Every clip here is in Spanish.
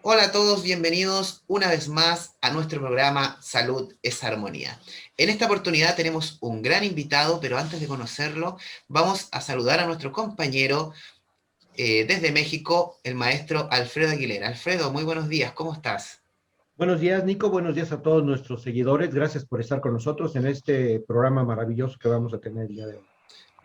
Hola a todos, bienvenidos una vez más a nuestro programa Salud es Armonía. En esta oportunidad tenemos un gran invitado, pero antes de conocerlo, vamos a saludar a nuestro compañero desde México, el maestro Alfredo Aguilera. Alfredo, muy buenos días, ¿cómo estás? Buenos días, Nico. Buenos días a todos nuestros seguidores. Gracias por estar con nosotros en este programa maravilloso que vamos a tener el día de hoy.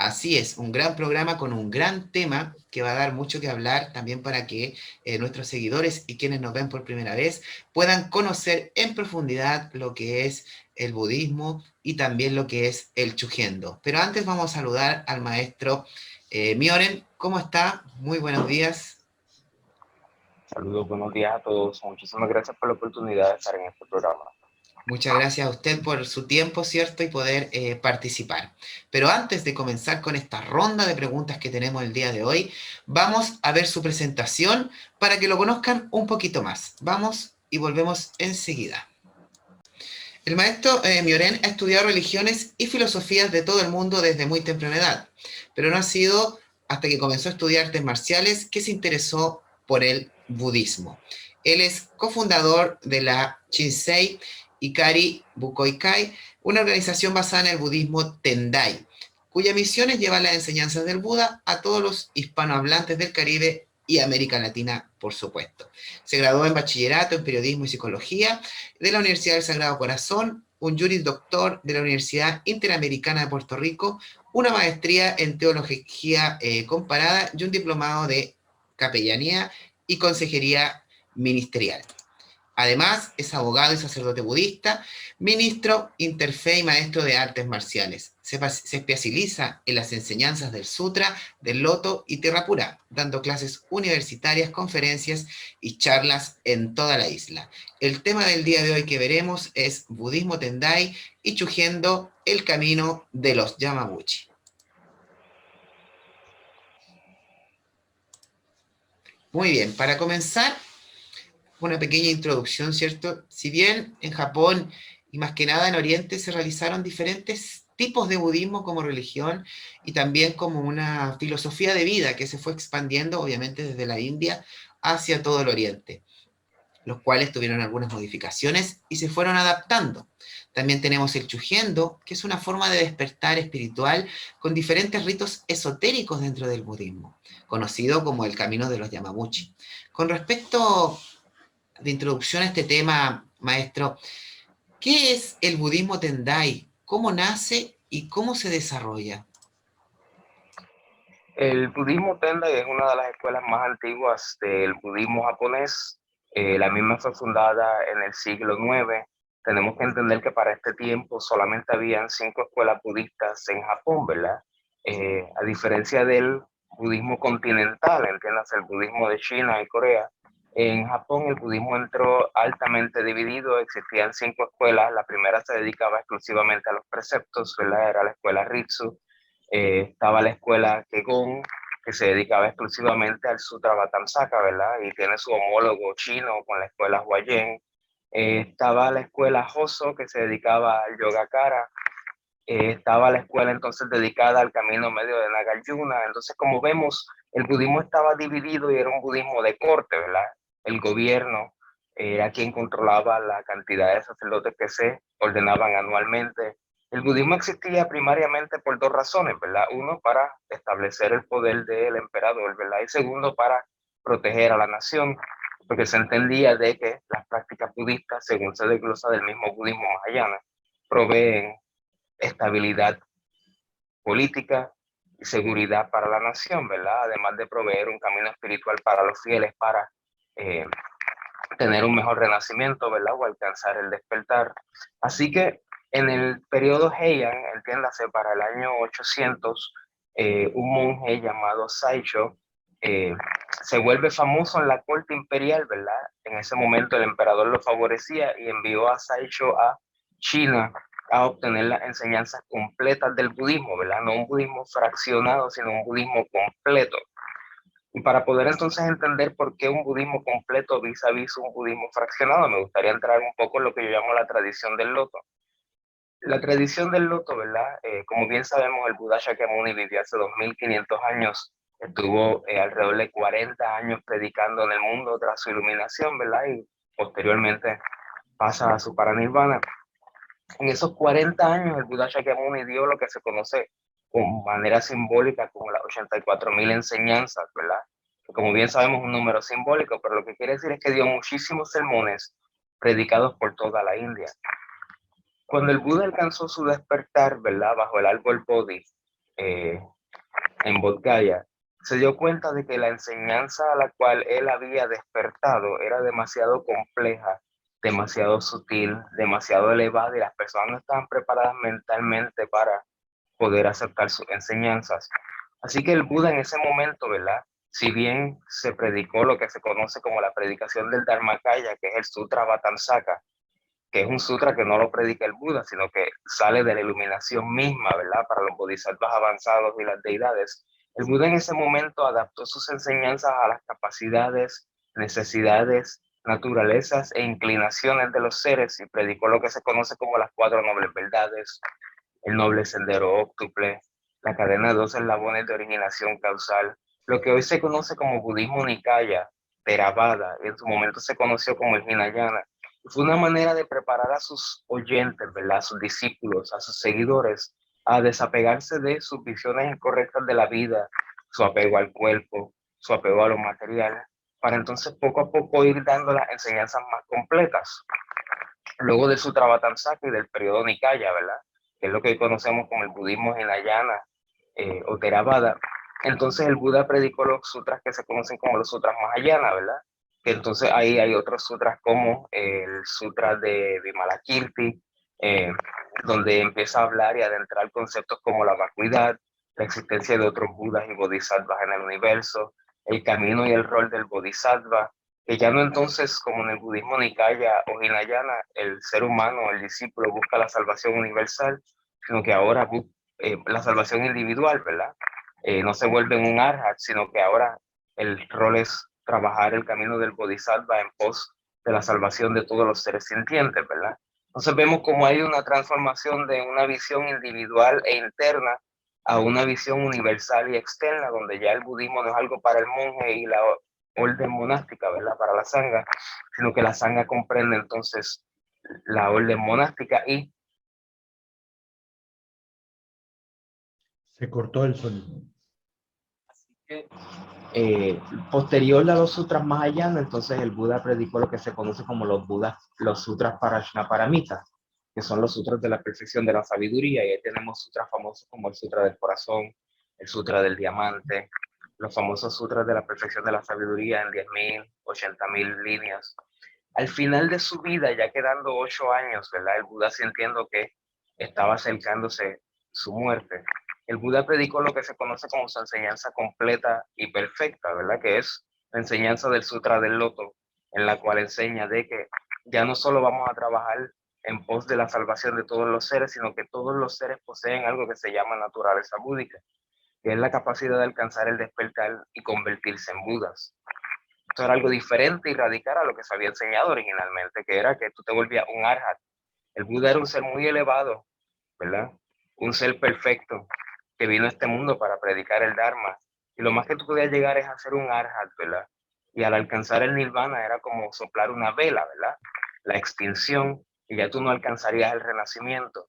Así es, un gran programa con un gran tema que va a dar mucho que hablar también para que nuestros seguidores y quienes nos ven por primera vez puedan conocer en profundidad lo que es el budismo y también lo que es el chugendo. Pero antes vamos a saludar al maestro Mioren. ¿Cómo está? Muy buenos días. Saludos, buenos días a todos. Muchísimas gracias por la oportunidad de estar en este programa. Muchas gracias a usted por su tiempo, ¿cierto? Y poder participar. Pero antes de comenzar con esta ronda de preguntas que tenemos el día de hoy, vamos a ver su presentación para que lo conozcan un poquito más. Vamos y volvemos enseguida. El maestro Mioren ha estudiado religiones y filosofías de todo el mundo desde muy temprana edad, pero no ha sido hasta que comenzó a estudiar artes marciales que se interesó por el budismo. Él es cofundador de la Shinsei Ikari Bukoikai, una organización basada en el budismo Tendai, cuya misión es llevar las enseñanzas del Buda a todos los hispanohablantes del Caribe y América Latina, por supuesto. Se graduó en bachillerato en periodismo y psicología de la Universidad del Sagrado Corazón, un Juris Doctor de la Universidad Interamericana de Puerto Rico, una maestría en teología comparada y un diplomado de capellanía y consejería ministerial. Además, es abogado y sacerdote budista, ministro, interfe y maestro de artes marciales. Se especializa en las enseñanzas del Sutra, del Loto y Tierra Pura, dando clases universitarias, conferencias y charlas en toda la isla. El tema del día de hoy que veremos es Budismo Tendai y Chugendo, el camino de los Yamabuchi. Muy bien, para comenzar, una pequeña introducción, ¿cierto? Si bien en Japón y más que nada en Oriente se realizaron diferentes tipos de budismo como religión y también como una filosofía de vida que se fue expandiendo, obviamente, desde la India hacia todo el Oriente, los cuales tuvieron algunas modificaciones y se fueron adaptando. También tenemos el Chugendo, que es una forma de despertar espiritual con diferentes ritos esotéricos dentro del budismo, conocido como el camino de los Yamabuchi. Con respecto de introducción a este tema, maestro, ¿qué es el budismo Tendai? ¿Cómo nace y cómo se desarrolla? El budismo Tendai es una de las escuelas más antiguas del budismo japonés. La misma fue fundada en el siglo IX. Tenemos que entender que para este tiempo solamente habían 5 escuelas budistas en Japón, ¿verdad? A diferencia del budismo continental, entiendas, el budismo de China y Corea. En Japón el budismo entró altamente dividido, existían 5 escuelas. La primera se dedicaba exclusivamente a los preceptos, ¿verdad? Era la escuela Ritsu. Estaba la escuela Kegon, que se dedicaba exclusivamente al Sutra Vatamsaka, ¿verdad? Y tiene su homólogo chino con la escuela Huayen. Estaba la escuela Hosso, que se dedicaba al Yogacara. Estaba la escuela entonces dedicada al camino medio de Nagarjuna. Entonces, como vemos, el budismo estaba dividido y era un budismo de corte, ¿verdad? El gobierno era quien controlaba la cantidad de sacerdotes que se ordenaban anualmente. El budismo existía primariamente por 2 razones, ¿verdad? Uno, para establecer el poder del emperador, ¿verdad? Y segundo, para proteger a la nación, porque se entendía de que las prácticas budistas, según se desglosa del mismo budismo mahayana, proveen estabilidad política y seguridad para la nación, ¿verdad? Además de proveer un camino espiritual para los fieles para eh, tener un mejor renacimiento, ¿verdad? O alcanzar el despertar. Así que en el periodo Heian, entiéndase, para el año 800, un monje llamado Saicho se vuelve famoso en la corte imperial, ¿verdad? En ese momento el emperador lo favorecía y envió a Saicho a China a obtener las enseñanzas completas del budismo, ¿verdad? No un budismo fraccionado, sino un budismo completo. Y para poder entonces entender por qué un budismo completo vis a vis un budismo fraccionado, me gustaría entrar un poco en lo que yo llamo la tradición del loto. La tradición del loto, ¿verdad? Como bien sabemos, el Buda Shakyamuni vivió hace 2500 años Estuvo alrededor de 40 años predicando en el mundo tras su iluminación, ¿verdad? Y posteriormente pasa a su paranirvana. En esos 40 años, el Buda Shakyamuni dio lo que se conoce con manera simbólica como las 84.000 enseñanzas, ¿verdad? Que como bien sabemos es un número simbólico, pero lo que quiere decir es que dio muchísimos sermones predicados por toda la India. Cuando el Buda alcanzó su despertar, ¿verdad? Bajo el árbol Bodhi, en Bodh Gaya, se dio cuenta de que la enseñanza a la cual él había despertado era demasiado compleja, demasiado sutil, demasiado elevada y las personas no estaban preparadas mentalmente para poder aceptar sus enseñanzas. Así que el Buda en ese momento, ¿verdad? Si bien se predicó lo que se conoce como la predicación del Dharmakaya, que es el Sutra Avatamsaka, que es un sutra que no lo predica el Buda, sino que sale de la iluminación misma, ¿verdad? Para los bodhisattvas avanzados y las deidades. El Buda en ese momento adaptó sus enseñanzas a las capacidades, necesidades, naturalezas e inclinaciones de los seres y predicó lo que se conoce como las 4 nobles verdades, el noble sendero óctuple, la cadena de 12 eslabones de originación causal, lo que hoy se conoce como budismo Nikaya, Theravada, y en su momento se conoció como el Hinayana. Fue una manera de preparar a sus oyentes, ¿verdad? A sus discípulos, a sus seguidores, a desapegarse de sus visiones incorrectas de la vida, su apego al cuerpo, su apego a lo material, para entonces poco a poco ir dando las enseñanzas más completas. Luego de su Travatamsaka y del periodo Nikaya, ¿verdad? Que es lo que hoy conocemos como el budismo Hinayana o Theravada. Entonces el Buda predicó los sutras que se conocen como los sutras Mahayana, ¿verdad? Que entonces ahí hay otros sutras como el sutra de Vimalakirti, donde empieza a hablar y adentrar conceptos como la vacuidad, la existencia de otros budas y bodhisattvas en el universo, el camino y el rol del bodhisattva, que ya no entonces, como en el budismo Nikaya o Hinayana, el ser humano, el discípulo busca la salvación universal, sino que ahora busca la salvación individual, ¿verdad? No se vuelve un arhat, sino que ahora el rol es trabajar el camino del bodhisattva en pos de la salvación de todos los seres sintientes, ¿verdad? Entonces vemos como hay una transformación de una visión individual e interna a una visión universal y externa, donde ya el budismo no es algo para el monje y la orden monástica, ¿verdad? Para la sangha, sino que la sangha comprende entonces la orden monástica y Se cortó el sonido. eh, posterior a los sutras Mahayana, entonces el Buda predicó lo que se conoce como los sutras Prajnaparamita, que son los sutras de la perfección de la sabiduría, y ahí tenemos sutras famosos como el Sutra del Corazón, el Sutra del Diamante, los famosos sutras de la perfección de la sabiduría en 10.000, 80.000 líneas. Al final de su vida, ya quedando 8 años, ¿verdad? El Buda sintiendo que estaba acercándose su muerte, el Buda predicó lo que se conoce como su enseñanza completa y perfecta, ¿verdad? Que es la enseñanza del Sutra del Loto, en la cual enseña de que ya no solo vamos a trabajar en pos de la salvación de todos los seres, sino que todos los seres poseen algo que se llama naturaleza búdica, que es la capacidad de alcanzar el despertar y convertirse en Budas. Esto era algo diferente y radical a lo que se había enseñado originalmente, que era que tú te volvías un arhat. El Buda era un ser muy elevado, ¿verdad? Un ser perfecto que vino a este mundo para predicar el Dharma. Y lo más que tú podías llegar es a ser un arhat, ¿verdad? Y al alcanzar el nirvana era como soplar una vela, ¿verdad? La extinción, y ya tú no alcanzarías el renacimiento.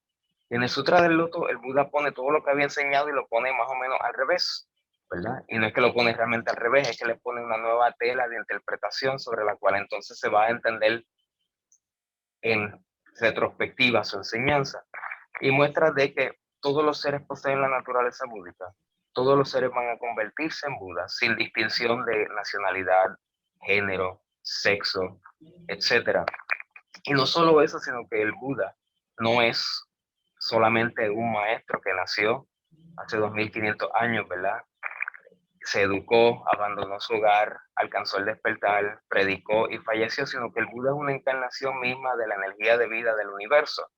Y en el Sutra del Loto, el Buda pone todo lo que había enseñado y lo pone más o menos al revés, ¿verdad? Y no es que lo pone realmente al revés, es que le pone una nueva tela de interpretación sobre la cual entonces se va a entender en retrospectiva su enseñanza. Y muestra de que todos los seres poseen la naturaleza búdica. Todos los seres van a convertirse en Budas sin distinción de nacionalidad, género, sexo, etc. Y no solo eso, sino que el Buda no es solamente un maestro que nació hace 2500 años, ¿verdad? Se educó, abandonó su hogar, alcanzó el despertar, predicó y falleció, sino que el Buda es una encarnación misma de la energía de vida del universo,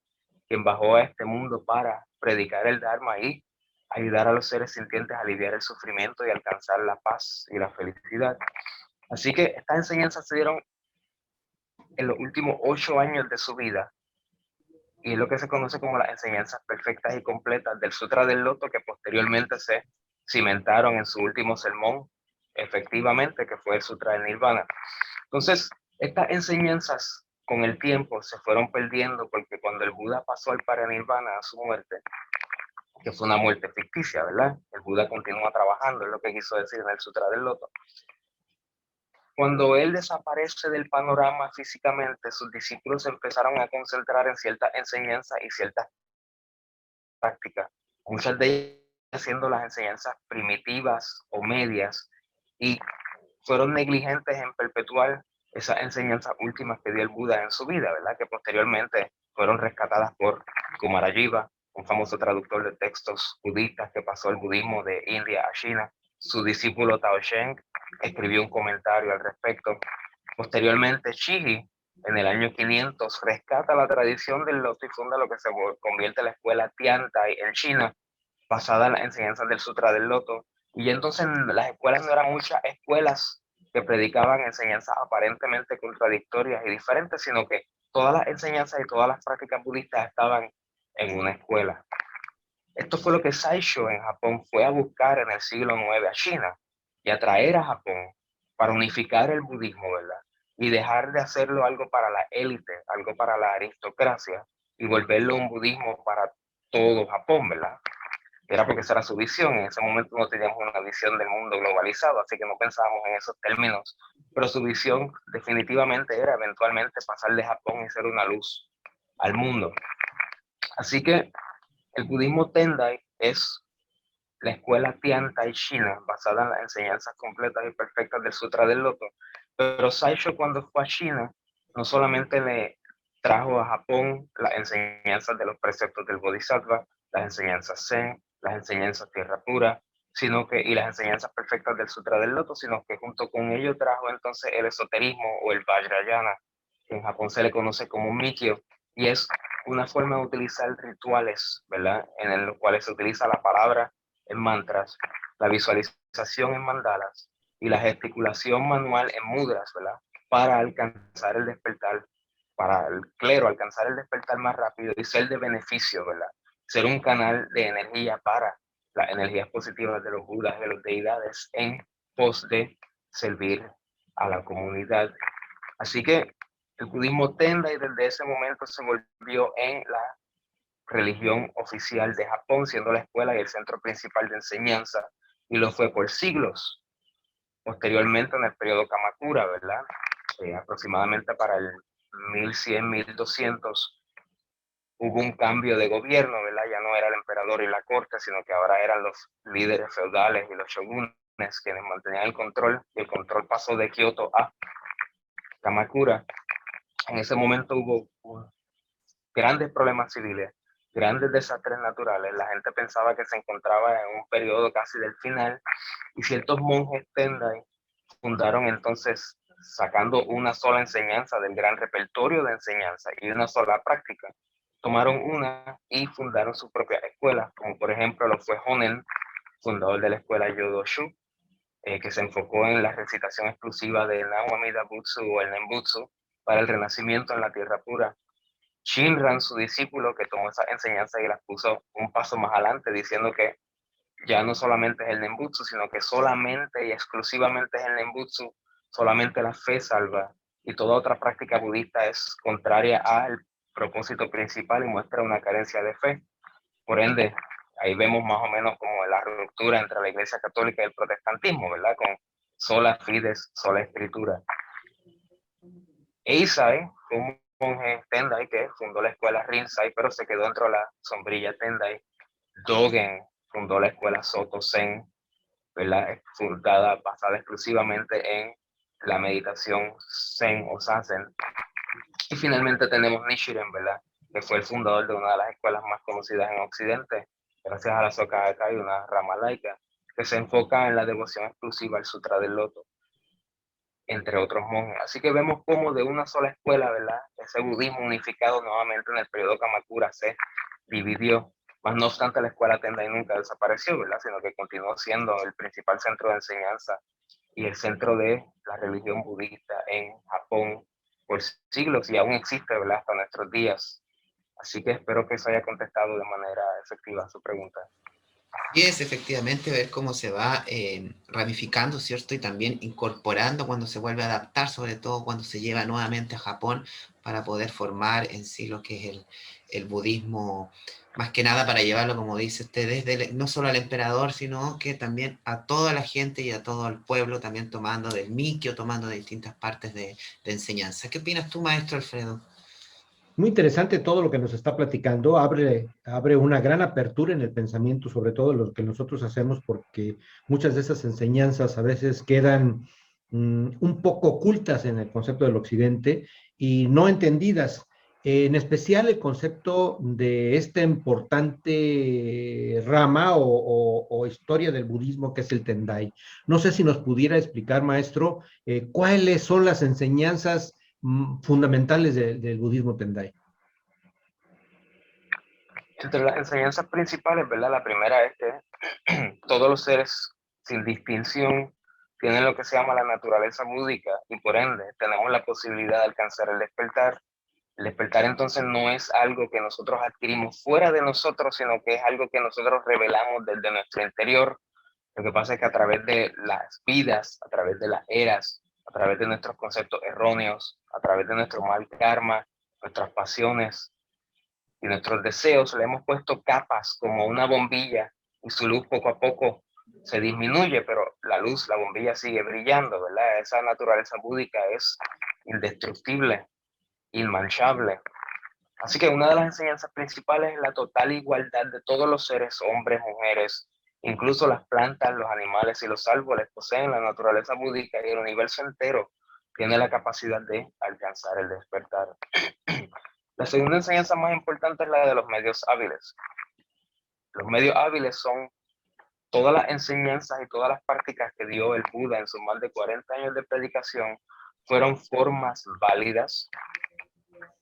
quien bajó a este mundo para predicar el Dharma y ayudar a los seres sintientes a aliviar el sufrimiento y alcanzar la paz y la felicidad. Así que estas enseñanzas se dieron en los últimos 8 años de su vida y es lo que se conoce como las enseñanzas perfectas y completas del Sutra del Loto, que posteriormente se cimentaron en su último sermón, efectivamente, que fue el Sutra del Nirvana. Entonces, estas enseñanzas con el tiempo se fueron perdiendo porque cuando el Buda pasó al paranirvana, a su muerte, que fue una muerte ficticia, ¿verdad? El Buda continúa trabajando, es lo que quiso decir en el Sutra del Loto. Cuando él desaparece del panorama físicamente, sus discípulos se empezaron a concentrar en ciertas enseñanzas y ciertas prácticas, muchas de ellas siendo las enseñanzas primitivas o medias, y fueron negligentes en perpetuar esas enseñanzas últimas que dio el Buda en su vida, ¿verdad? Que posteriormente fueron rescatadas por Kumarajiva, un famoso traductor de textos budistas que pasó el budismo de India a China. Su discípulo Tao Sheng escribió un comentario al respecto. Posteriormente, Shiji, en el año 500, rescata la tradición del loto y funda lo que se convierte en la escuela Tiantai en China, basada en las enseñanzas del Sutra del Loto. Y entonces las escuelas no eran muchas escuelas que predicaban enseñanzas aparentemente contradictorias y diferentes, sino que todas las enseñanzas y todas las prácticas budistas estaban en una escuela. Esto fue lo que Saisho en Japón fue a buscar en el siglo IX a China y a traer a Japón para unificar el budismo, ¿verdad? Y dejar de hacerlo algo para la élite, algo para la aristocracia, y volverlo un budismo para todo Japón, ¿verdad? Era porque esa era su visión. En ese momento no teníamos una visión del mundo globalizado, así que no pensábamos en esos términos. Pero su visión definitivamente era eventualmente pasar de Japón y ser una luz al mundo. Así que el budismo Tendai es la escuela Tiantai China, basada en las enseñanzas completas y perfectas del Sutra del Loto. Pero Saisho, cuando fue a China, no solamente le trajo a Japón las enseñanzas de los preceptos del Bodhisattva, las enseñanzas Zen, las enseñanzas Tierra Pura, y las enseñanzas perfectas del Sutra del Loto, sino que junto con ello trajo entonces el esoterismo o el Vajrayana, que en Japón se le conoce como Mikyo, y es una forma de utilizar rituales, ¿verdad? En los cuales se utiliza la palabra en mantras, la visualización en mandalas y la gesticulación manual en mudras, ¿verdad? Para alcanzar el despertar, para el clero alcanzar el despertar más rápido y ser de beneficio, ¿verdad? Ser un canal de energía para las energías positivas de los budas, de las deidades, en pos de servir a la comunidad. Así que el budismo Tendai desde ese momento se volvió en la religión oficial de Japón, siendo la escuela y el centro principal de enseñanza, y lo fue por siglos. Posteriormente, en el periodo Kamakura, ¿verdad? Aproximadamente para el 1100, 1200, hubo un cambio de gobierno, ¿verdad? Ya no era el emperador y la corte, sino que ahora eran los líderes feudales y los shogunes quienes mantenían el control, y el control pasó de Kioto a Kamakura. En ese momento hubo grandes problemas civiles, grandes desastres naturales. La gente pensaba que se encontraba en un periodo casi del final, y ciertos monjes Tendai fundaron entonces, sacando una sola enseñanza del gran repertorio de enseñanza y una sola práctica, tomaron una y fundaron su propia escuela, como por ejemplo lo fue Honen, fundador de la escuela Yodoshu, que se enfocó en la recitación exclusiva del Namamida Butsu o el Nembutsu para el renacimiento en la tierra pura. Shinran, su discípulo, que tomó esa enseñanza y las puso un paso más adelante, diciendo que ya no solamente es el Nembutsu, sino que solamente y exclusivamente es el Nembutsu, solamente la fe salva, y toda otra práctica budista es contraria al propósito principal y muestra una carencia de fe. Por ende, ahí vemos más o menos como la ruptura entre la Iglesia Católica y el protestantismo, ¿verdad? Con sola fides, sola escritura. Eisai fue un monje Tendai que fundó la escuela Rinzai, pero se quedó dentro de la sombrilla Tendai. Dogen fundó la escuela Soto Zen, ¿verdad? Fundada, basada exclusivamente en la meditación Zen o Zazen. Y finalmente tenemos Nichiren, ¿verdad? Que fue el fundador de una de las escuelas más conocidas en Occidente, gracias a la Soka Gakkai, una rama laica, que se enfoca en la devoción exclusiva al Sutra del Loto, entre otros monjes. Así que vemos cómo de una sola escuela, ¿verdad? Ese budismo unificado nuevamente en el periodo Kamakura se dividió. Mas no obstante, la escuela Tendai nunca desapareció, ¿verdad? Sino que continuó siendo el principal centro de enseñanza y el centro de la religión budista en Japón por siglos, y aún existe, ¿verdad? Hasta nuestros días. Así que espero que eso haya contestado de manera efectiva a su pregunta. Y es efectivamente ver cómo se va ramificando, ¿cierto? Y también incorporando cuando se vuelve a adaptar, sobre todo cuando se lleva nuevamente a Japón para poder formar en sí lo que es el budismo, más que nada para llevarlo, como dice usted, desde no solo al emperador, sino que también a toda la gente y a todo el pueblo, también tomando del Mikyo, tomando de distintas partes de enseñanza. ¿Qué opinas tú, maestro Alfredo? Muy interesante todo lo que nos está platicando, abre una gran apertura en el pensamiento, sobre todo lo que nosotros hacemos, porque muchas de esas enseñanzas a veces quedan un poco ocultas en el concepto del occidente y no entendidas. En especial el concepto de esta importante rama o historia del budismo que es el Tendai. No sé si nos pudiera explicar, maestro, cuáles son las enseñanzas fundamentales del budismo Tendai. Entre las enseñanzas principales, ¿verdad? La primera es que todos los seres, sin distinción, tienen lo que se llama la naturaleza búdica y por ende tenemos la posibilidad de alcanzar el despertar. El despertar entonces no es algo que nosotros adquirimos fuera de nosotros, sino que es algo que nosotros revelamos desde nuestro interior. Lo que pasa es que a través de las vidas, a través de las eras, a través de nuestros conceptos erróneos, a través de nuestro mal karma, nuestras pasiones, y nuestros deseos le hemos puesto capas como una bombilla y su luz poco a poco se disminuye, pero la luz, la bombilla sigue brillando, ¿verdad? Esa naturaleza búdica es indestructible, inmanchable. Así que una de las enseñanzas principales es la total igualdad de todos los seres, hombres, mujeres, incluso las plantas, los animales y los árboles poseen la naturaleza búdica y el universo entero tiene la capacidad de alcanzar el despertar. La segunda enseñanza más importante es la de los medios hábiles. Los medios hábiles son todas las enseñanzas y todas las prácticas que dio el Buda en sus más de 40 años de predicación, fueron formas válidas,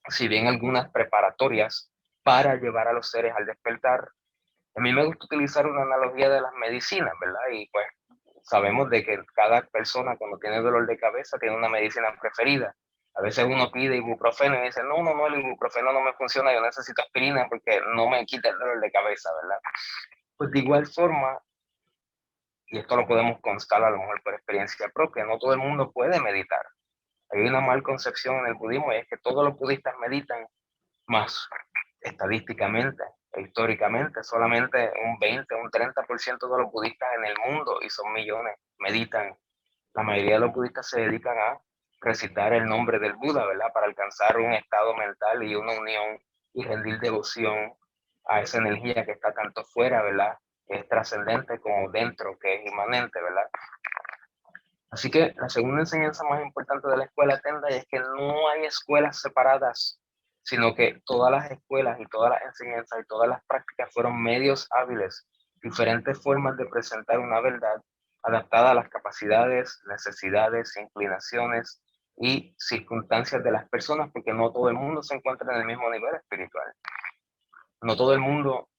si bien algunas preparatorias, para llevar a los seres al despertar. A mí me gusta utilizar una analogía de las medicinas, ¿verdad? Y pues sabemos de que cada persona cuando tiene dolor de cabeza tiene una medicina preferida. A veces uno pide ibuprofeno y dice, no, no, no, el ibuprofeno no me funciona, yo necesito aspirina porque no me quita el dolor de cabeza, ¿verdad? Pues de igual forma, y esto lo podemos constar a lo mejor por experiencia propia, no todo el mundo puede meditar. Hay una mal concepción en el budismo y es que todos los budistas meditan, más estadísticamente e históricamente, solamente un 20 o un 30% de los budistas en el mundo, y son millones, meditan. La mayoría de los budistas se dedican a recitar el nombre del Buda, ¿verdad? Para alcanzar un estado mental y una unión y rendir devoción a esa energía que está tanto fuera, ¿verdad? Que es trascendente como dentro, que es inmanente, ¿verdad? Así que la segunda enseñanza más importante de la escuela Tendai es que no hay escuelas separadas, sino que todas las escuelas y todas las enseñanzas y todas las prácticas fueron medios hábiles, diferentes formas de presentar una verdad adaptada a las capacidades, necesidades, inclinaciones y circunstancias de las personas, porque no todo el mundo se encuentra en el mismo nivel espiritual. No todo el mundo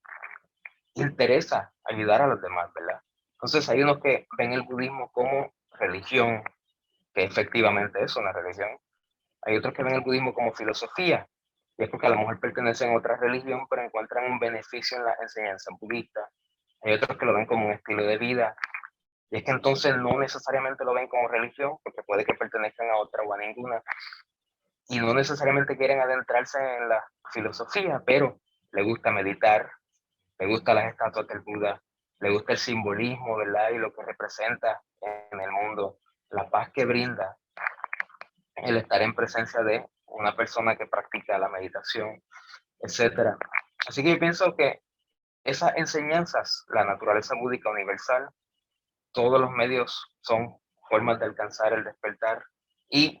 interesa ayudar a los demás, ¿verdad? Entonces hay unos que ven el budismo como religión, que efectivamente es una religión. Hay otros que ven el budismo como filosofía, y es porque a lo mejor pertenecen a otra religión, pero encuentran un beneficio en la enseñanza budista. Hay otros que lo ven como un estilo de vida, y es que entonces no necesariamente lo ven como religión, porque puede que pertenezcan a otra o a ninguna, y no necesariamente quieren adentrarse en la filosofía, pero le gusta meditar, le gustan las estatuas del Buda, le gusta el simbolismo, ¿verdad? Y lo que representa en el mundo, la paz que brinda el estar en presencia de una persona que practica la meditación, etcétera. Así que yo pienso que esas enseñanzas, la naturaleza búdica universal, todos los medios son formas de alcanzar el despertar, y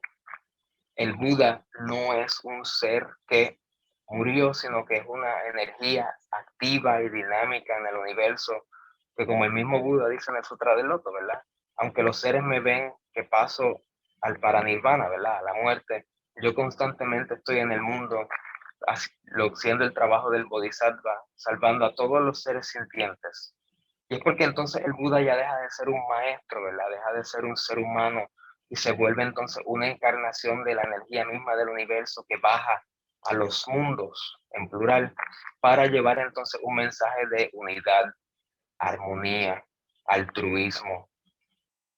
el Buda no es un ser que murió, sino que es una energía activa y dinámica en el universo, que como el mismo Buda dice en el Sutra del Loto, ¿verdad? Aunque los seres me ven que paso al paranirvana, ¿verdad? A la muerte, yo constantemente estoy en el mundo haciendo el trabajo del Bodhisattva, salvando a todos los seres sintientes. Y es porque entonces el Buda ya deja de ser un maestro, ¿verdad? Deja de ser un ser humano y se vuelve entonces una encarnación de la energía misma del universo que baja a los mundos, en plural, para llevar entonces un mensaje de unidad, armonía, altruismo,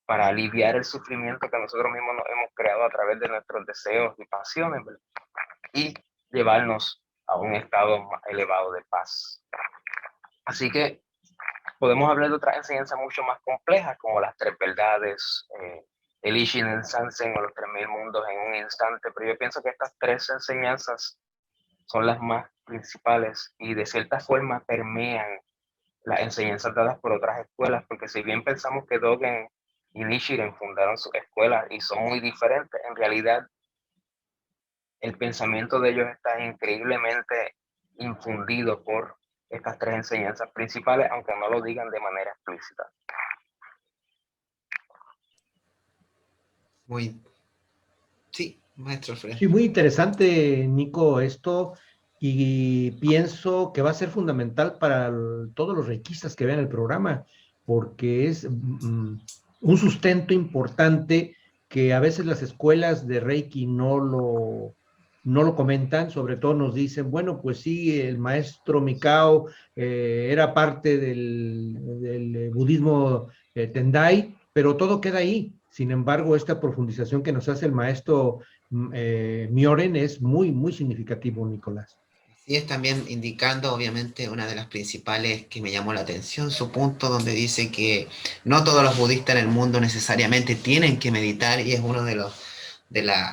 para aliviar el sufrimiento que nosotros mismos nos hemos creado a través de nuestros deseos y pasiones, ¿verdad? Y llevarnos a un estado más elevado de paz. Así que podemos hablar de otras enseñanzas mucho más complejas, como las tres verdades, el Ishinen Sansen o los 3000 mundos en un instante, pero yo pienso que estas tres enseñanzas son las más principales y de cierta forma permean las enseñanzas dadas por otras escuelas, porque si bien pensamos que Dogen y Nichiren fundaron sus escuelas y son muy diferentes, en realidad el pensamiento de ellos está increíblemente infundido por estas tres enseñanzas principales, aunque no lo digan de manera explícita. Muy, sí, maestro Fred. Sí, muy interesante, Nico, esto, y pienso que va a ser fundamental para todos los reikistas que vean el programa, porque es un sustento importante que a veces las escuelas de Reiki no lo comentan, sobre todo nos dicen, bueno, pues sí, el maestro Mikao era parte del budismo Tendai, pero todo queda ahí. Sin embargo, esta profundización que nos hace el maestro Mioren es muy, muy significativo, Nicolás. Y es también indicando, obviamente, una de las principales que me llamó la atención, su punto donde dice que no todos los budistas en el mundo necesariamente tienen que meditar y es uno de los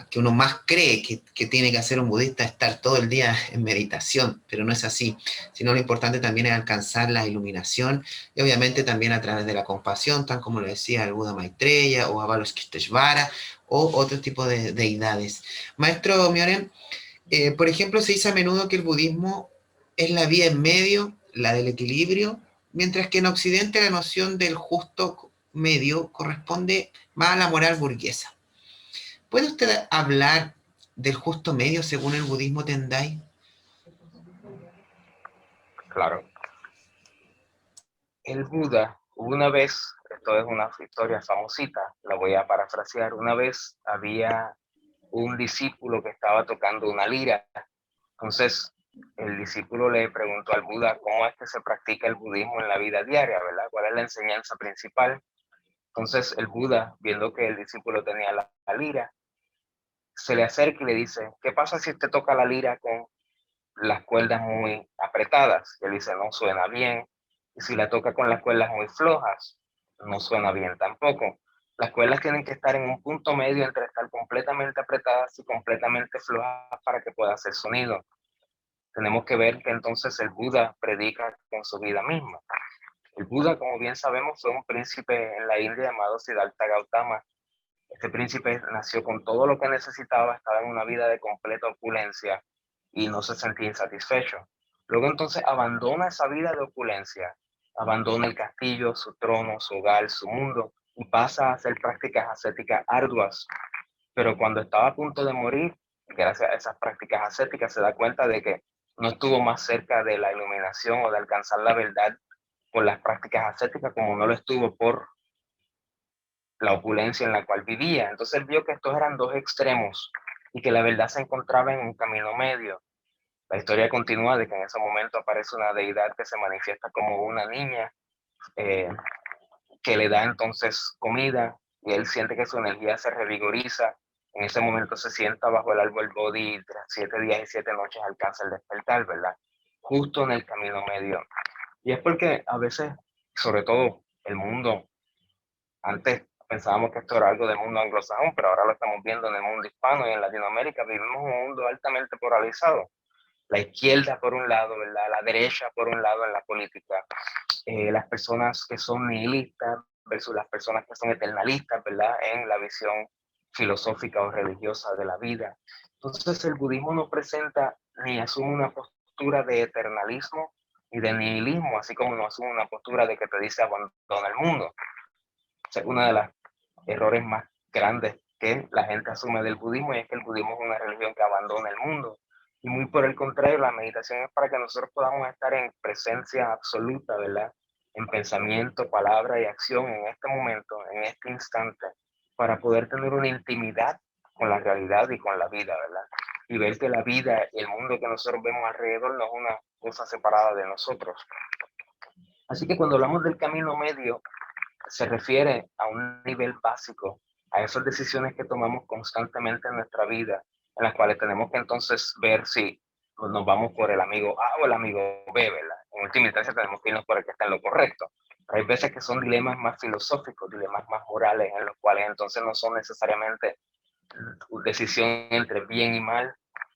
que uno más cree que tiene que hacer un budista, estar todo el día en meditación, pero no es así, sino lo importante también es alcanzar la iluminación y obviamente también a través de la compasión, tan como lo decía el Buda Maitreya o Avalokiteshvara o otro tipo de deidades. Maestro Mioren, por ejemplo, se dice a menudo que el budismo es la vía en medio, la del equilibrio, mientras que en Occidente la noción del justo medio corresponde más a la moral burguesa. ¿Puede usted hablar del justo medio según el budismo Tendai? Claro. El Buda, una vez, esto es una historia famosita, la voy a parafrasear, una vez había un discípulo que estaba tocando una lira. Entonces, el discípulo le preguntó al Buda cómo es que se practica el budismo en la vida diaria, ¿verdad? ¿Cuál es la enseñanza principal? Entonces, el Buda, viendo que el discípulo tenía la lira, se le acerca y le dice, ¿qué pasa si usted toca la lira con las cuerdas muy apretadas? Y él dice, no suena bien. Y si la toca con las cuerdas muy flojas, no suena bien tampoco. Las cuerdas tienen que estar en un punto medio entre estar completamente apretadas y completamente flojas para que pueda hacer sonido. Tenemos que ver que entonces el Buda predica con su vida misma. El Buda, como bien sabemos, fue un príncipe en la India llamado Siddhartha Gautama. Este príncipe nació con todo lo que necesitaba, estaba en una vida de completa opulencia y no se sentía insatisfecho. Luego entonces abandona esa vida de opulencia, abandona el castillo, su trono, su hogar, su mundo y pasa a hacer prácticas ascéticas arduas. Pero cuando estaba a punto de morir, gracias a esas prácticas ascéticas, se da cuenta de que no estuvo más cerca de la iluminación o de alcanzar la verdad por las prácticas ascéticas como no lo estuvo por la opulencia en la cual vivía. Entonces él vio que estos eran dos extremos y que la verdad se encontraba en un camino medio. La historia continúa de que en ese momento aparece una deidad que se manifiesta como una niña eh, que le da entonces comida y él siente que su energía se revigoriza. En ese momento se sienta bajo el árbol Bodhi y tras 7 días y 7 noches alcanza el despertar, ¿verdad? Justo en el camino medio. Y es porque a veces, sobre todo el mundo, antes pensábamos que esto era algo del mundo anglosajón, pero ahora lo estamos viendo en el mundo hispano y en Latinoamérica. Vivimos un mundo altamente polarizado. La izquierda por un lado, ¿verdad? La derecha por un lado en la política. Las personas que son nihilistas versus las personas que son eternalistas, ¿verdad? En la visión filosófica o religiosa de la vida. Entonces el budismo no presenta ni asume una postura de eternalismo y de nihilismo, así como no asume una postura de que te dice abandona el mundo. Es uno de los errores más grandes que la gente asume del budismo, y es que el budismo es una religión que abandona el mundo. Y muy por el contrario, la meditación es para que nosotros podamos estar en presencia absoluta, ¿verdad? En pensamiento, palabra y acción en este momento, en este instante, para poder tener una intimidad con la realidad y con la vida, ¿verdad? Y ver que la vida y el mundo que nosotros vemos alrededor no es una cosa separada de nosotros. Así que cuando hablamos del camino medio, se refiere a un nivel básico, a esas decisiones que tomamos constantemente en nuestra vida, en las cuales tenemos que entonces ver si nos vamos por el amigo A o el amigo B, ¿verdad? En última instancia tenemos que irnos por el que está en lo correcto. Pero hay veces que son dilemas más filosóficos, dilemas más morales, en los cuales entonces no son necesariamente decisión entre bien y mal,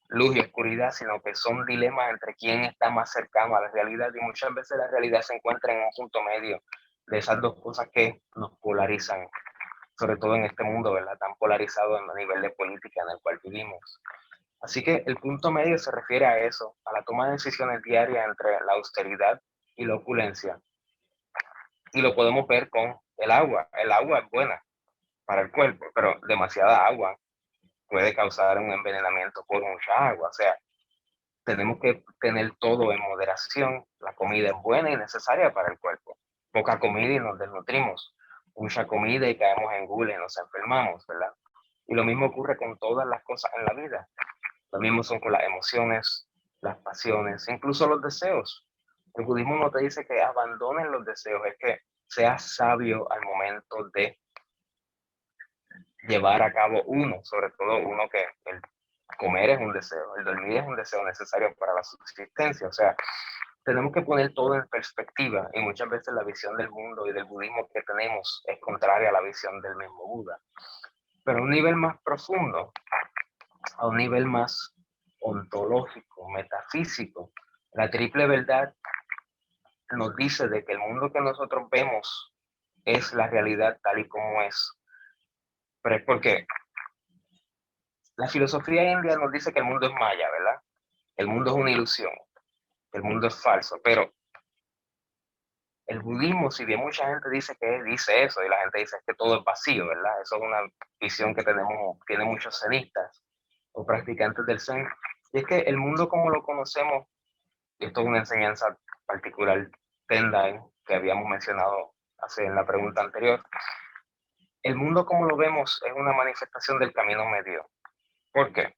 luz y oscuridad, sino que son dilemas entre quién está más cercano a la realidad, y muchas veces la realidad se encuentra en un punto medio de esas dos cosas que nos polarizan, sobre todo en este mundo, ¿verdad? Tan polarizado a nivel de política en el cual vivimos. Así que el punto medio se refiere a eso, a la toma de decisiones diarias entre la austeridad y la opulencia. Y lo podemos ver con el agua. El agua es buena para el cuerpo, pero demasiada agua puede causar un envenenamiento por mucha agua. O sea, tenemos que tener todo en moderación. La comida es buena y necesaria para el cuerpo. Poca comida y nos desnutrimos. Mucha comida y caemos en gula y nos enfermamos, ¿verdad? Y lo mismo ocurre con todas las cosas en la vida. Lo mismo son con las emociones, las pasiones, incluso los deseos. El budismo no te dice que abandonen los deseos, es que seas sabio al momento de llevar a cabo uno, sobre todo uno que el comer es un deseo, el dormir es un deseo necesario para la subsistencia. O sea, tenemos que poner todo en perspectiva, y muchas veces la visión del mundo y del budismo que tenemos es contraria a la visión del mismo Buda. Pero a un nivel más profundo, a un nivel más ontológico, metafísico, la triple verdad nos dice de que el mundo que nosotros vemos es la realidad tal y como es. Pero es porque la filosofía india nos dice que el mundo es maya, ¿verdad? El mundo es una ilusión, el mundo es falso, pero el budismo, si bien mucha gente dice que dice eso, y la gente dice que todo es vacío, ¿verdad? Eso es una visión que tiene muchos zenistas o practicantes del zen, y es que el mundo como lo conocemos, y esto es una enseñanza particular Tendai, que habíamos mencionado en la pregunta anterior, el mundo como lo vemos es una manifestación del camino medio. ¿Por qué?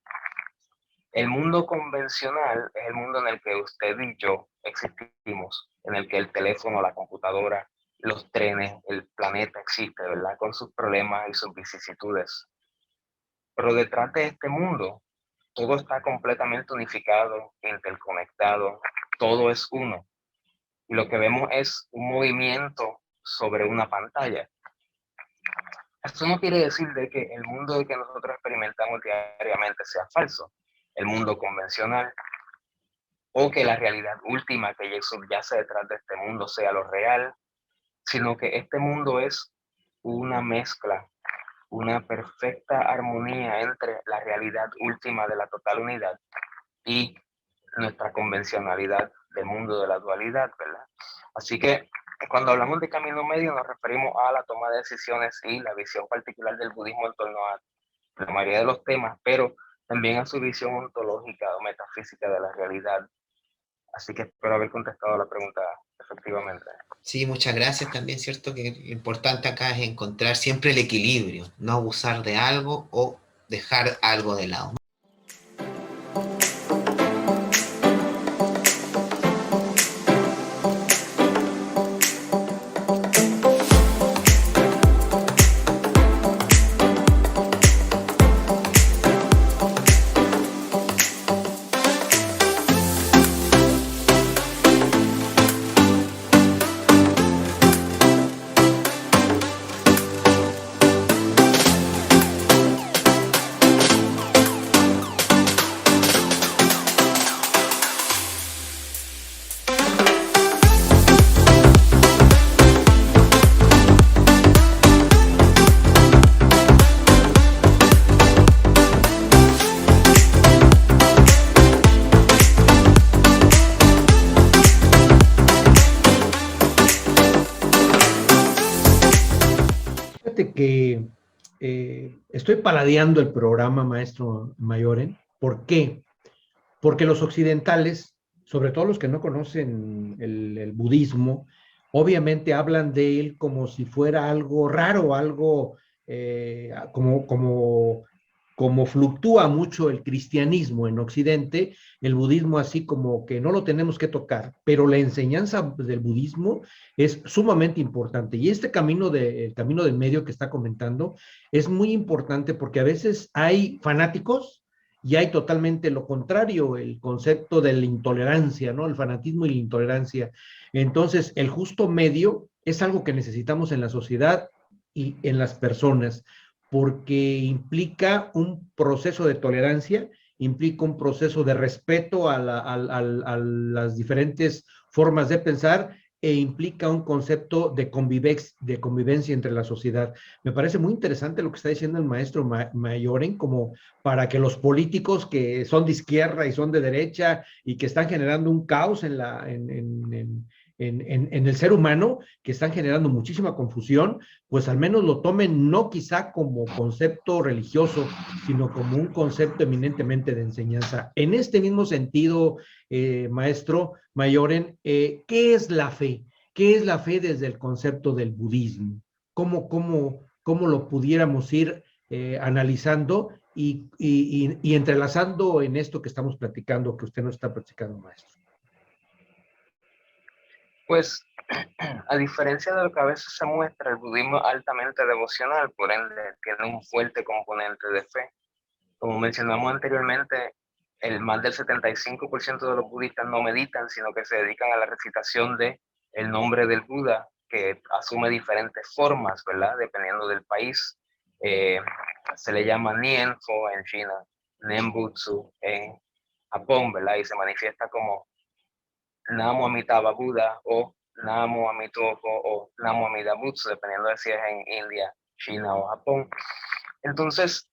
El mundo convencional es el mundo en el que usted y yo existimos, en el que el teléfono, la computadora, los trenes, el planeta existe, ¿verdad? Con sus problemas y sus vicisitudes. Pero detrás de este mundo, todo está completamente unificado, interconectado, todo es uno. Y lo que vemos es un movimiento sobre una pantalla. Esto no quiere decir de que el mundo que nosotros experimentamos diariamente sea falso, el mundo convencional, o que la realidad última que subyace detrás de este mundo sea lo real, sino que este mundo es una mezcla, una perfecta armonía entre la realidad última de la total unidad y nuestra convencionalidad del mundo de la dualidad, ¿verdad? Así que cuando hablamos de camino medio nos referimos a la toma de decisiones y la visión particular del budismo en torno a la mayoría de los temas, pero también a su visión ontológica o metafísica de la realidad. Así que espero haber contestado la pregunta efectivamente. Sí, muchas gracias también, ¿cierto? Que lo importante acá es encontrar siempre el equilibrio, no abusar de algo o dejar algo de lado. Que estoy paladeando el programa, maestro Mayoren. ¿Por qué? Porque los occidentales, sobre todo los que no conocen el budismo, obviamente hablan de él como si fuera algo raro, algo como como fluctúa mucho el cristianismo en Occidente, el budismo así como que no lo tenemos que tocar, pero la enseñanza del budismo es sumamente importante. Y este camino, el camino del medio que está comentando es muy importante porque a veces hay fanáticos y hay totalmente lo contrario, el concepto de la intolerancia, ¿no? El fanatismo y la intolerancia. Entonces, el justo medio es algo que necesitamos en la sociedad y en las personas porque implica un proceso de tolerancia, implica un proceso de respeto a las diferentes formas de pensar e implica un concepto de convivencia entre la sociedad. Me parece muy interesante lo que está diciendo el maestro Mayoren, como para que los políticos que son de izquierda y son de derecha y que están generando un caos en el ser humano, que están generando muchísima confusión, pues al menos lo tomen no quizá como concepto religioso, sino como un concepto eminentemente de enseñanza. En este mismo sentido, maestro Mayoren, ¿qué es la fe? ¿Qué es la fe desde el concepto del budismo? ¿Cómo lo pudiéramos ir analizando y entrelazando en esto que estamos platicando, que usted nos está platicando, maestro? Pues, a diferencia de lo que a veces se muestra, el budismo es altamente devocional, por ende tiene un fuerte componente de fe. Como mencionamos anteriormente, el más del 75% de los budistas no meditan, sino que se dedican a la recitación de el nombre del Buda, que asume diferentes formas, ¿verdad? Dependiendo del país. Eh, Se le llama Nianfo en China, Nembutsu en Japón, ¿verdad? Y se manifiesta como Namo Amitabha Buda o Namo Amitofo o Namo Amida Butsu, dependiendo de si es en India, China o Japón. Entonces,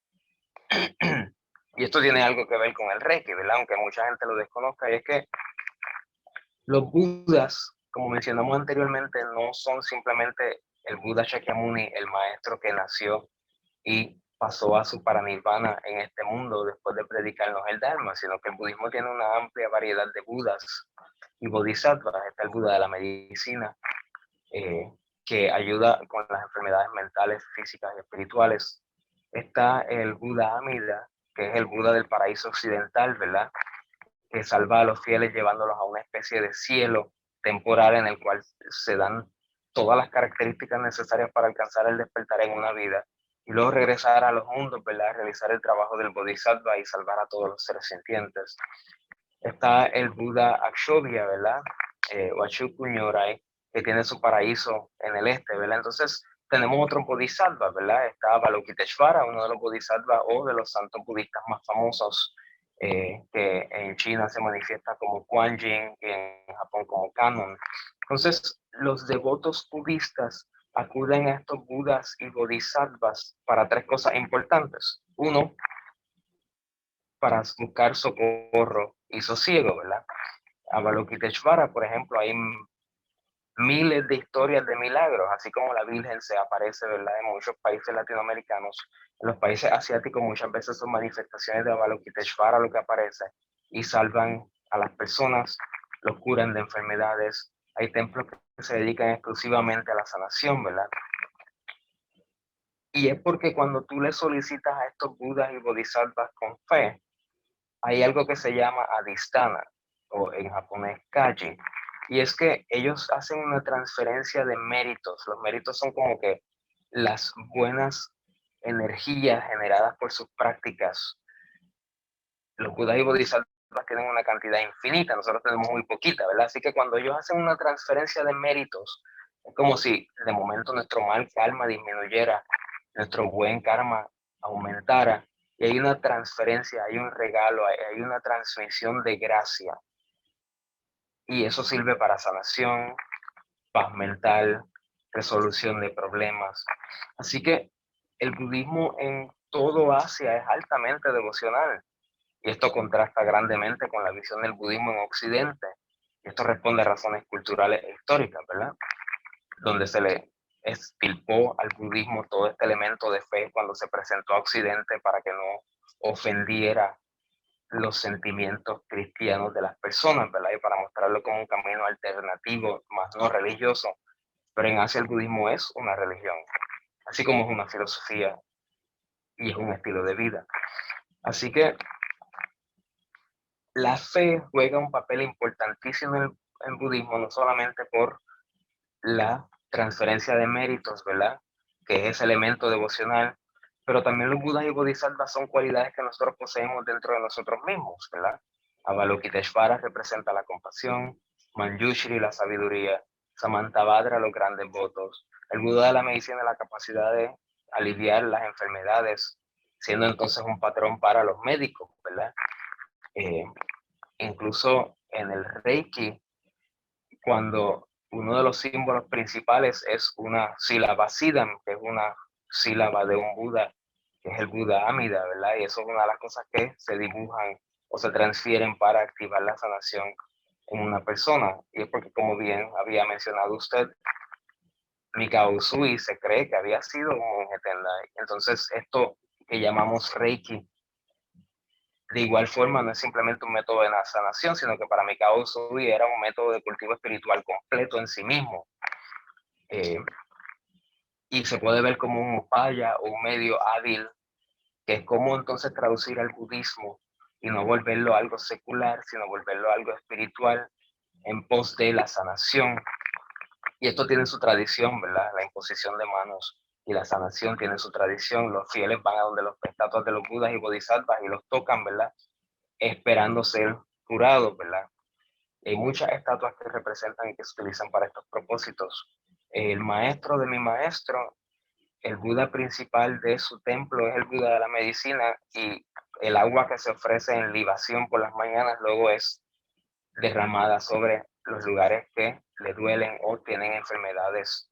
y esto tiene algo que ver con el Reiki, ¿verdad? Aunque mucha gente lo desconozca, y es que los Budas, como mencionamos anteriormente, no son simplemente el Buda Shakyamuni, el maestro que nació y pasó a su paranirvana en este mundo después de predicarnos el Dharma, sino que el budismo tiene una amplia variedad de Budas y Bodhisattvas. Está el Buda de la medicina, eh, que ayuda con las enfermedades mentales, físicas y espirituales. Está el Buda Amida, que es el Buda del paraíso occidental, ¿verdad? Que salva a los fieles llevándolos a una especie de cielo temporal en el cual se dan todas las características necesarias para alcanzar el despertar en una vida y luego regresar a los mundos, ¿verdad? Realizar el trabajo del Bodhisattva y salvar a todos los seres sintientes. Está el Buda Akshobhya, ¿verdad? O Ashuku Nyorai, que tiene su paraíso en el este, ¿verdad? Entonces, tenemos otro Bodhisattva, ¿verdad? Está Avalokiteshvara, uno de los Bodhisattvas o de los santos budistas más famosos, que en China se manifiesta como Kuan Yin y en Japón como Kannon. Entonces, los devotos budistas acuden a estos budas y bodhisattvas para tres cosas importantes. Uno, para buscar socorro y sosiego, ¿verdad? Avalokiteshvara, por ejemplo, hay miles de historias de milagros, así como la Virgen se aparece, ¿verdad? En muchos países latinoamericanos, en los países asiáticos muchas veces son manifestaciones de Avalokiteshvara lo que aparece y salvan a las personas, los curan de enfermedades. Hay templos que se dedican exclusivamente a la sanación, ¿verdad? Y es porque cuando tú le solicitas a estos budas y bodhisattvas con fe, hay algo que se llama adhisthana, o en japonés kaji, y es que ellos hacen una transferencia de méritos. Los méritos son como que las buenas energías generadas por sus prácticas. Los budas y bodhisattvas tienen una cantidad infinita, nosotros tenemos muy poquita, ¿verdad? Así que cuando ellos hacen una transferencia de méritos, es como si de momento nuestro mal karma disminuyera, nuestro buen karma aumentara, y hay una transferencia, hay un regalo, hay una transmisión de gracia. Y eso sirve para sanación, paz mental, resolución de problemas. Así que el budismo en todo Asia es altamente devocional. Y esto contrasta grandemente con la visión del budismo en Occidente. Y esto responde a razones culturales e históricas, ¿verdad? Donde se le estilpó al budismo todo este elemento de fe cuando se presentó a Occidente para que no ofendiera los sentimientos cristianos de las personas, ¿verdad? Y para mostrarlo como un camino alternativo, más no religioso. Pero en Asia el budismo es una religión, así como es una filosofía y es un estilo de vida. Así que la fe juega un papel importantísimo en el budismo, no solamente por la transferencia de méritos, ¿verdad? Que es ese elemento devocional, pero también los budas y bodhisattvas son cualidades que nosotros poseemos dentro de nosotros mismos, ¿verdad? Avalokiteshvara representa la compasión, Manjushri la sabiduría, Samantabhadra los grandes votos, el Buda de la medicina la capacidad de aliviar las enfermedades, siendo entonces un patrón para los médicos, ¿verdad? Eh, Incluso en el Reiki, cuando uno de los símbolos principales es una sílaba Siddham, que es una sílaba de un Buda, que es el Buda Amida, ¿verdad? Y eso es una de las cosas que se dibujan o se transfieren para activar la sanación en una persona. Y es porque, como bien había mencionado usted, Mikao Usui se cree que había sido un monje Tendai. Entonces, esto que llamamos Reiki, de igual forma, no es simplemente un método de sanación, sino que para Mikao Usui era un método de cultivo espiritual completo en sí mismo. Y se puede ver como un upaya o un medio hábil, que es cómo entonces traducir al budismo y no volverlo algo secular, sino volverlo algo espiritual en pos de la sanación. Y esto tiene su tradición, ¿verdad? La imposición de manos y la sanación tiene su tradición. Los fieles van a donde los estatuas de los budas y bodhisattvas y los tocan, ¿verdad? Esperando ser curados, ¿verdad? Hay muchas estatuas que representan y que se utilizan para estos propósitos. El maestro de mi maestro, el Buda principal de su templo es el Buda de la medicina, y el agua que se ofrece en libación por las mañanas luego es derramada sobre los lugares que le duelen o tienen enfermedades,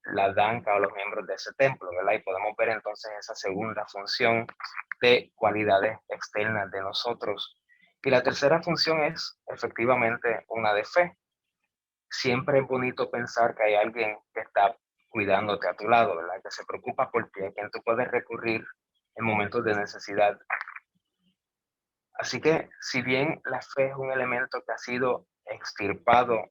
la danka o los miembros de ese templo, ¿verdad? Y podemos ver entonces esa segunda función de cualidades externas de nosotros. Y la tercera función es efectivamente una de fe. Siempre es bonito pensar que hay alguien que está cuidándote a tu lado, ¿verdad? Que se preocupa por ti, a quien tú puedes recurrir en momentos de necesidad. Así que, si bien la fe es un elemento que ha sido extirpado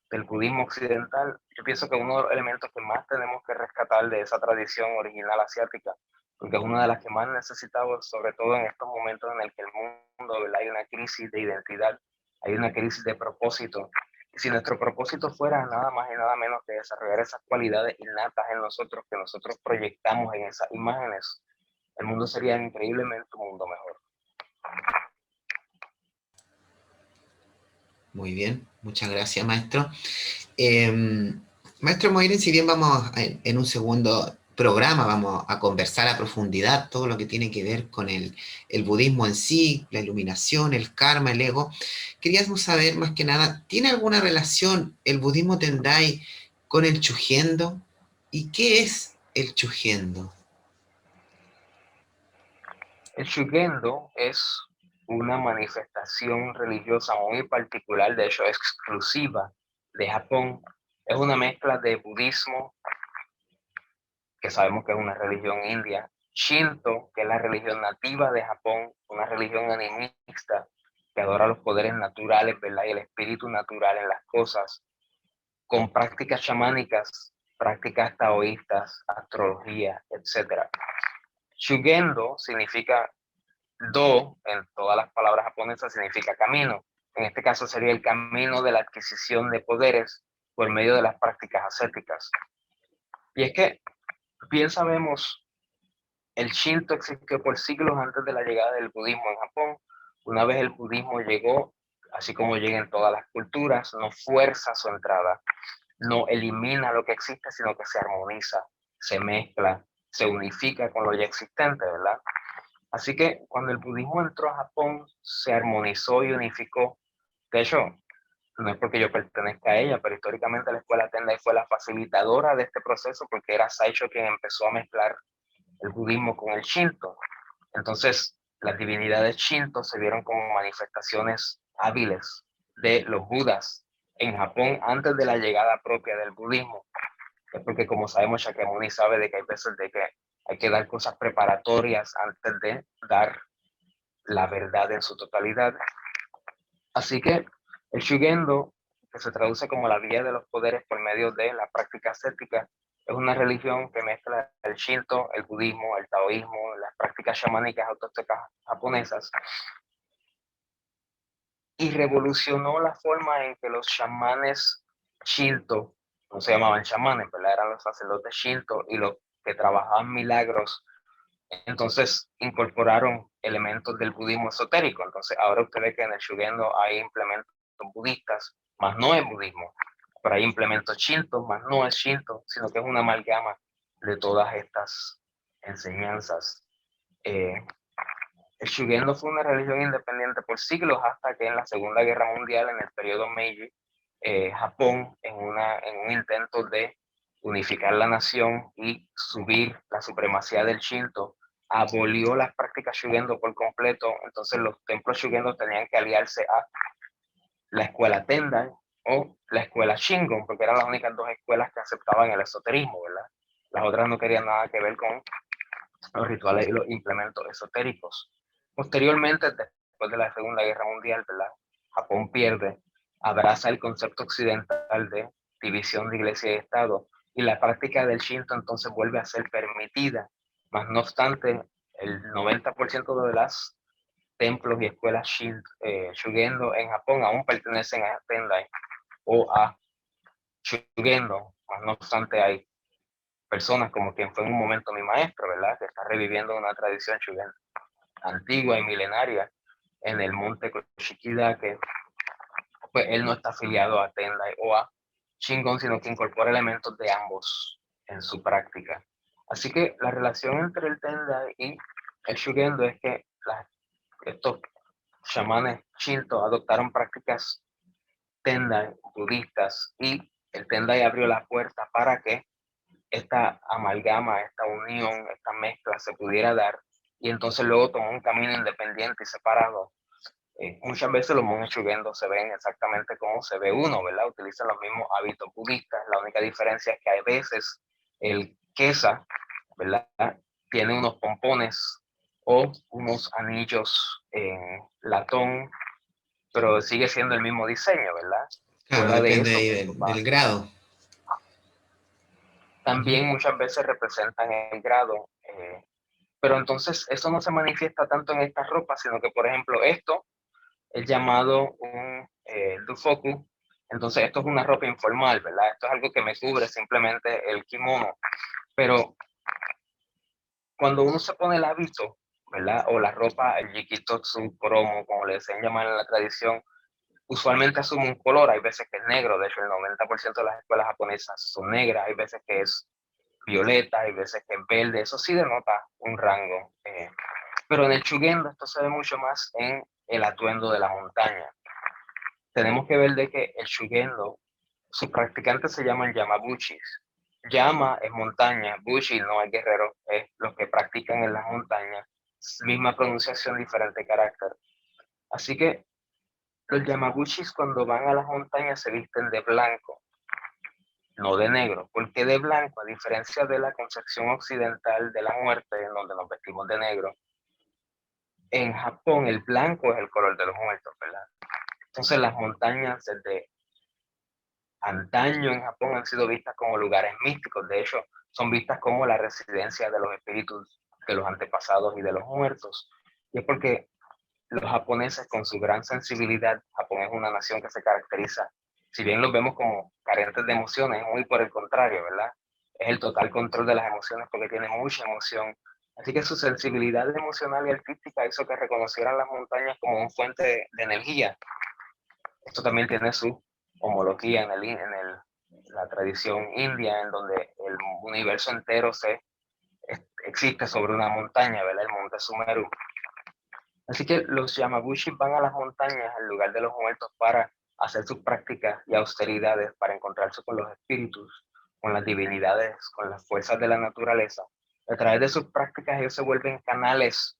del budismo occidental, yo pienso que uno de los elementos que más tenemos que rescatar de esa tradición original asiática, porque es una de las que más necesitamos, sobre todo en estos momentos en el que el mundo, ¿verdad? Hay una crisis de identidad, hay una crisis de propósito. Y si nuestro propósito fuera nada más y nada menos que desarrollar esas cualidades innatas en nosotros, que nosotros proyectamos en esas imágenes, el mundo sería increíblemente un mundo mejor. Muy bien, muchas gracias, maestro. Maestro Moiren, si bien vamos en un segundo programa, vamos a conversar a profundidad todo lo que tiene que ver con el budismo en sí, la iluminación, el karma, el ego, queríamos saber más que nada, ¿tiene alguna relación el budismo Tendai con el Chugendo? ¿Y qué es el Chugendo? El Shugendo es una manifestación religiosa muy particular, de hecho exclusiva de Japón. Es una mezcla de budismo, que sabemos que es una religión india, Shinto, que es la religión nativa de Japón, una religión animista que adora los poderes naturales, ¿verdad? Y el espíritu natural en las cosas, con prácticas chamánicas, prácticas taoístas, astrología, etc. Shugendo significa Do, en todas las palabras japonesas, significa camino. En este caso sería el camino de la adquisición de poderes por medio de las prácticas ascéticas. Y es que, bien sabemos, el Shinto existió por siglos antes de la llegada del budismo en Japón. Una vez el budismo llegó, así como llega en todas las culturas, no fuerza su entrada, no elimina lo que existe, sino que se armoniza, se mezcla, se unifica con lo ya existente, ¿verdad? Así que cuando el budismo entró a Japón, se armonizó y unificó. De hecho, no es porque yo pertenezca a ella, pero históricamente la escuela Tendai fue la facilitadora de este proceso, porque era Saicho quien empezó a mezclar el budismo con el Shinto. Entonces, las divinidades Shinto se vieron como manifestaciones hábiles de los Budas en Japón antes de la llegada propia del budismo. Es porque, como sabemos, Shakyamuni sabe de que hay veces de que hay que dar cosas preparatorias antes de dar la verdad en su totalidad. Así que el Shugendo, que se traduce como la vía de los poderes por medio de la práctica ascética, Es una religión que mezcla el Shinto, el budismo, el taoísmo, las prácticas chamánicas autóctonas japonesas, y revolucionó la forma en que los chamanes Shinto, no se llamaban chamanes, ¿verdad? Eran los sacerdotes Shinto y los que trabajaban milagros. Entonces incorporaron elementos del budismo esotérico. Entonces ahora usted ve que en el Shugendo hay implementos budistas, más no es budismo, pero hay implementos Shinto, más no es Shinto, sino que es una amalgama de todas estas enseñanzas. Eh, el Shugendo fue una religión independiente por siglos hasta que en la Segunda Guerra Mundial, en el periodo Meiji, Japón, en un intento de unificar la nación y subir la supremacía del Shinto, abolió las prácticas Shugendo por completo. Entonces los templos Shugendo tenían que aliarse a la escuela Tendai o la escuela Shingon, porque eran las únicas dos escuelas que aceptaban el esoterismo, ¿verdad? Las otras no querían nada que ver con los rituales y los implementos esotéricos. Posteriormente, después de la Segunda Guerra Mundial, ¿verdad? Japón pierde, abraza el concepto occidental de división de iglesia y Estado, y la práctica del Shinto entonces vuelve a ser permitida. Mas no obstante, el 90% de las templos y escuelas Shugendo en Japón aún pertenecen a Tendai o a Shugendo. Mas no obstante, hay personas como quien fue en un momento mi maestro, ¿verdad? Que está reviviendo una tradición Shugendo antigua y milenaria en el monte Koshikida, que pues él no está afiliado a Tendai o a Shingon, sino que incorpora elementos de ambos en su práctica. Así que la relación entre el Tendai y el Shugendo es que estos chamanes Shinto adoptaron prácticas Tendai budistas, y el Tendai abrió la puerta para que esta amalgama, esta unión, esta mezcla se pudiera dar, y entonces luego tomó un camino independiente y separado. Muchas veces los monjes Shugendo se ven exactamente como se ve uno, ¿verdad? Utilizan los mismos hábitos budistas. La única diferencia es que a veces el Kesa, ¿verdad? Tiene unos pompones o unos anillos en latón, pero sigue siendo el mismo diseño, ¿verdad? Claro, Fuera de depende eso, ahí pues del grado. también muchas veces representan el grado, pero entonces eso no se manifiesta tanto en estas ropas, sino que, por ejemplo, esto es llamado un dufoku. Entonces esto es una ropa informal, ¿verdad? Esto es algo que me cubre simplemente el kimono, pero cuando uno se pone el hábito, ¿verdad? O la ropa, el yikitotsu, kromo, como le decían llamar en la tradición, usualmente asume un color. Hay veces que es negro. De hecho el 90% de las escuelas japonesas son negras. Hay veces que es violeta, hay veces que es verde. Eso sí denota un rango. Pero en el Shugendo esto se ve mucho más en el atuendo de la montaña. Tenemos que ver de que el Shugendo, sus practicantes se llaman Yamabuchis. Yama es montaña, Bushi no es guerrero, es los que practican en las montañas. Misma pronunciación, diferente carácter. Así que los Yamabuchis, cuando van a las montañas, se visten de blanco, no de negro. ¿Por qué de blanco? A diferencia de la concepción occidental de la muerte, en donde nos vestimos de negro, en Japón el blanco es el color de los muertos, ¿verdad? Entonces las montañas desde antaño en Japón han sido vistas como lugares místicos. De hecho, son vistas como la residencia de los espíritus de los antepasados y de los muertos. Y es porque los japoneses, con su gran sensibilidad, Japón es una nación que se caracteriza, si bien los vemos como carentes de emociones, muy por el contrario, ¿verdad? Es el total control de las emociones, porque tiene mucha emoción. Así que su sensibilidad emocional y artística hizo que reconocieran las montañas como una fuente de energía. Esto también tiene su homología la tradición india, en donde el universo entero existe sobre una montaña, ¿verdad? El monte Sumeru. Así que los Yamabushi van a las montañas, al lugar de los muertos, para hacer sus prácticas y austeridades, para encontrarse con los espíritus, con las divinidades, con las fuerzas de la naturaleza. A través de sus prácticas ellos se vuelven canales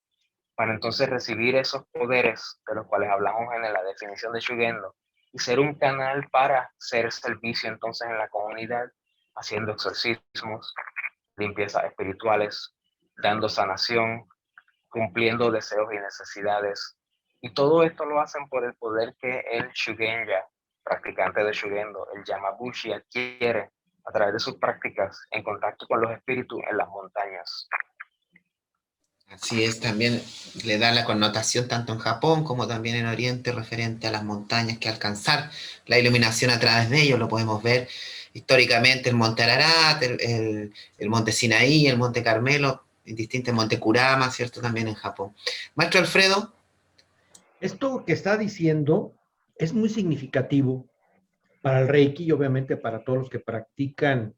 para entonces recibir esos poderes de los cuales hablamos en la definición de Shugendo, y ser un canal para hacer servicio entonces en la comunidad, haciendo exorcismos, limpiezas espirituales, dando sanación, cumpliendo deseos y necesidades. Y todo esto lo hacen por el poder que el Shugenja, practicante de Shugendo, el Yamabushi, adquiere a través de sus prácticas en contacto con los espíritus en las montañas. Así es, también le da la connotación tanto en Japón como también en Oriente referente a las montañas que alcanzar la iluminación a través de ellos. Lo podemos ver históricamente el Monte Ararat, el Monte Sinaí, el Monte Carmelo, distinto el Monte Kurama, ¿cierto? También en Japón. Maestro Alfredo. Esto que está diciendo es muy significativo para el Reiki y obviamente para todos los que practican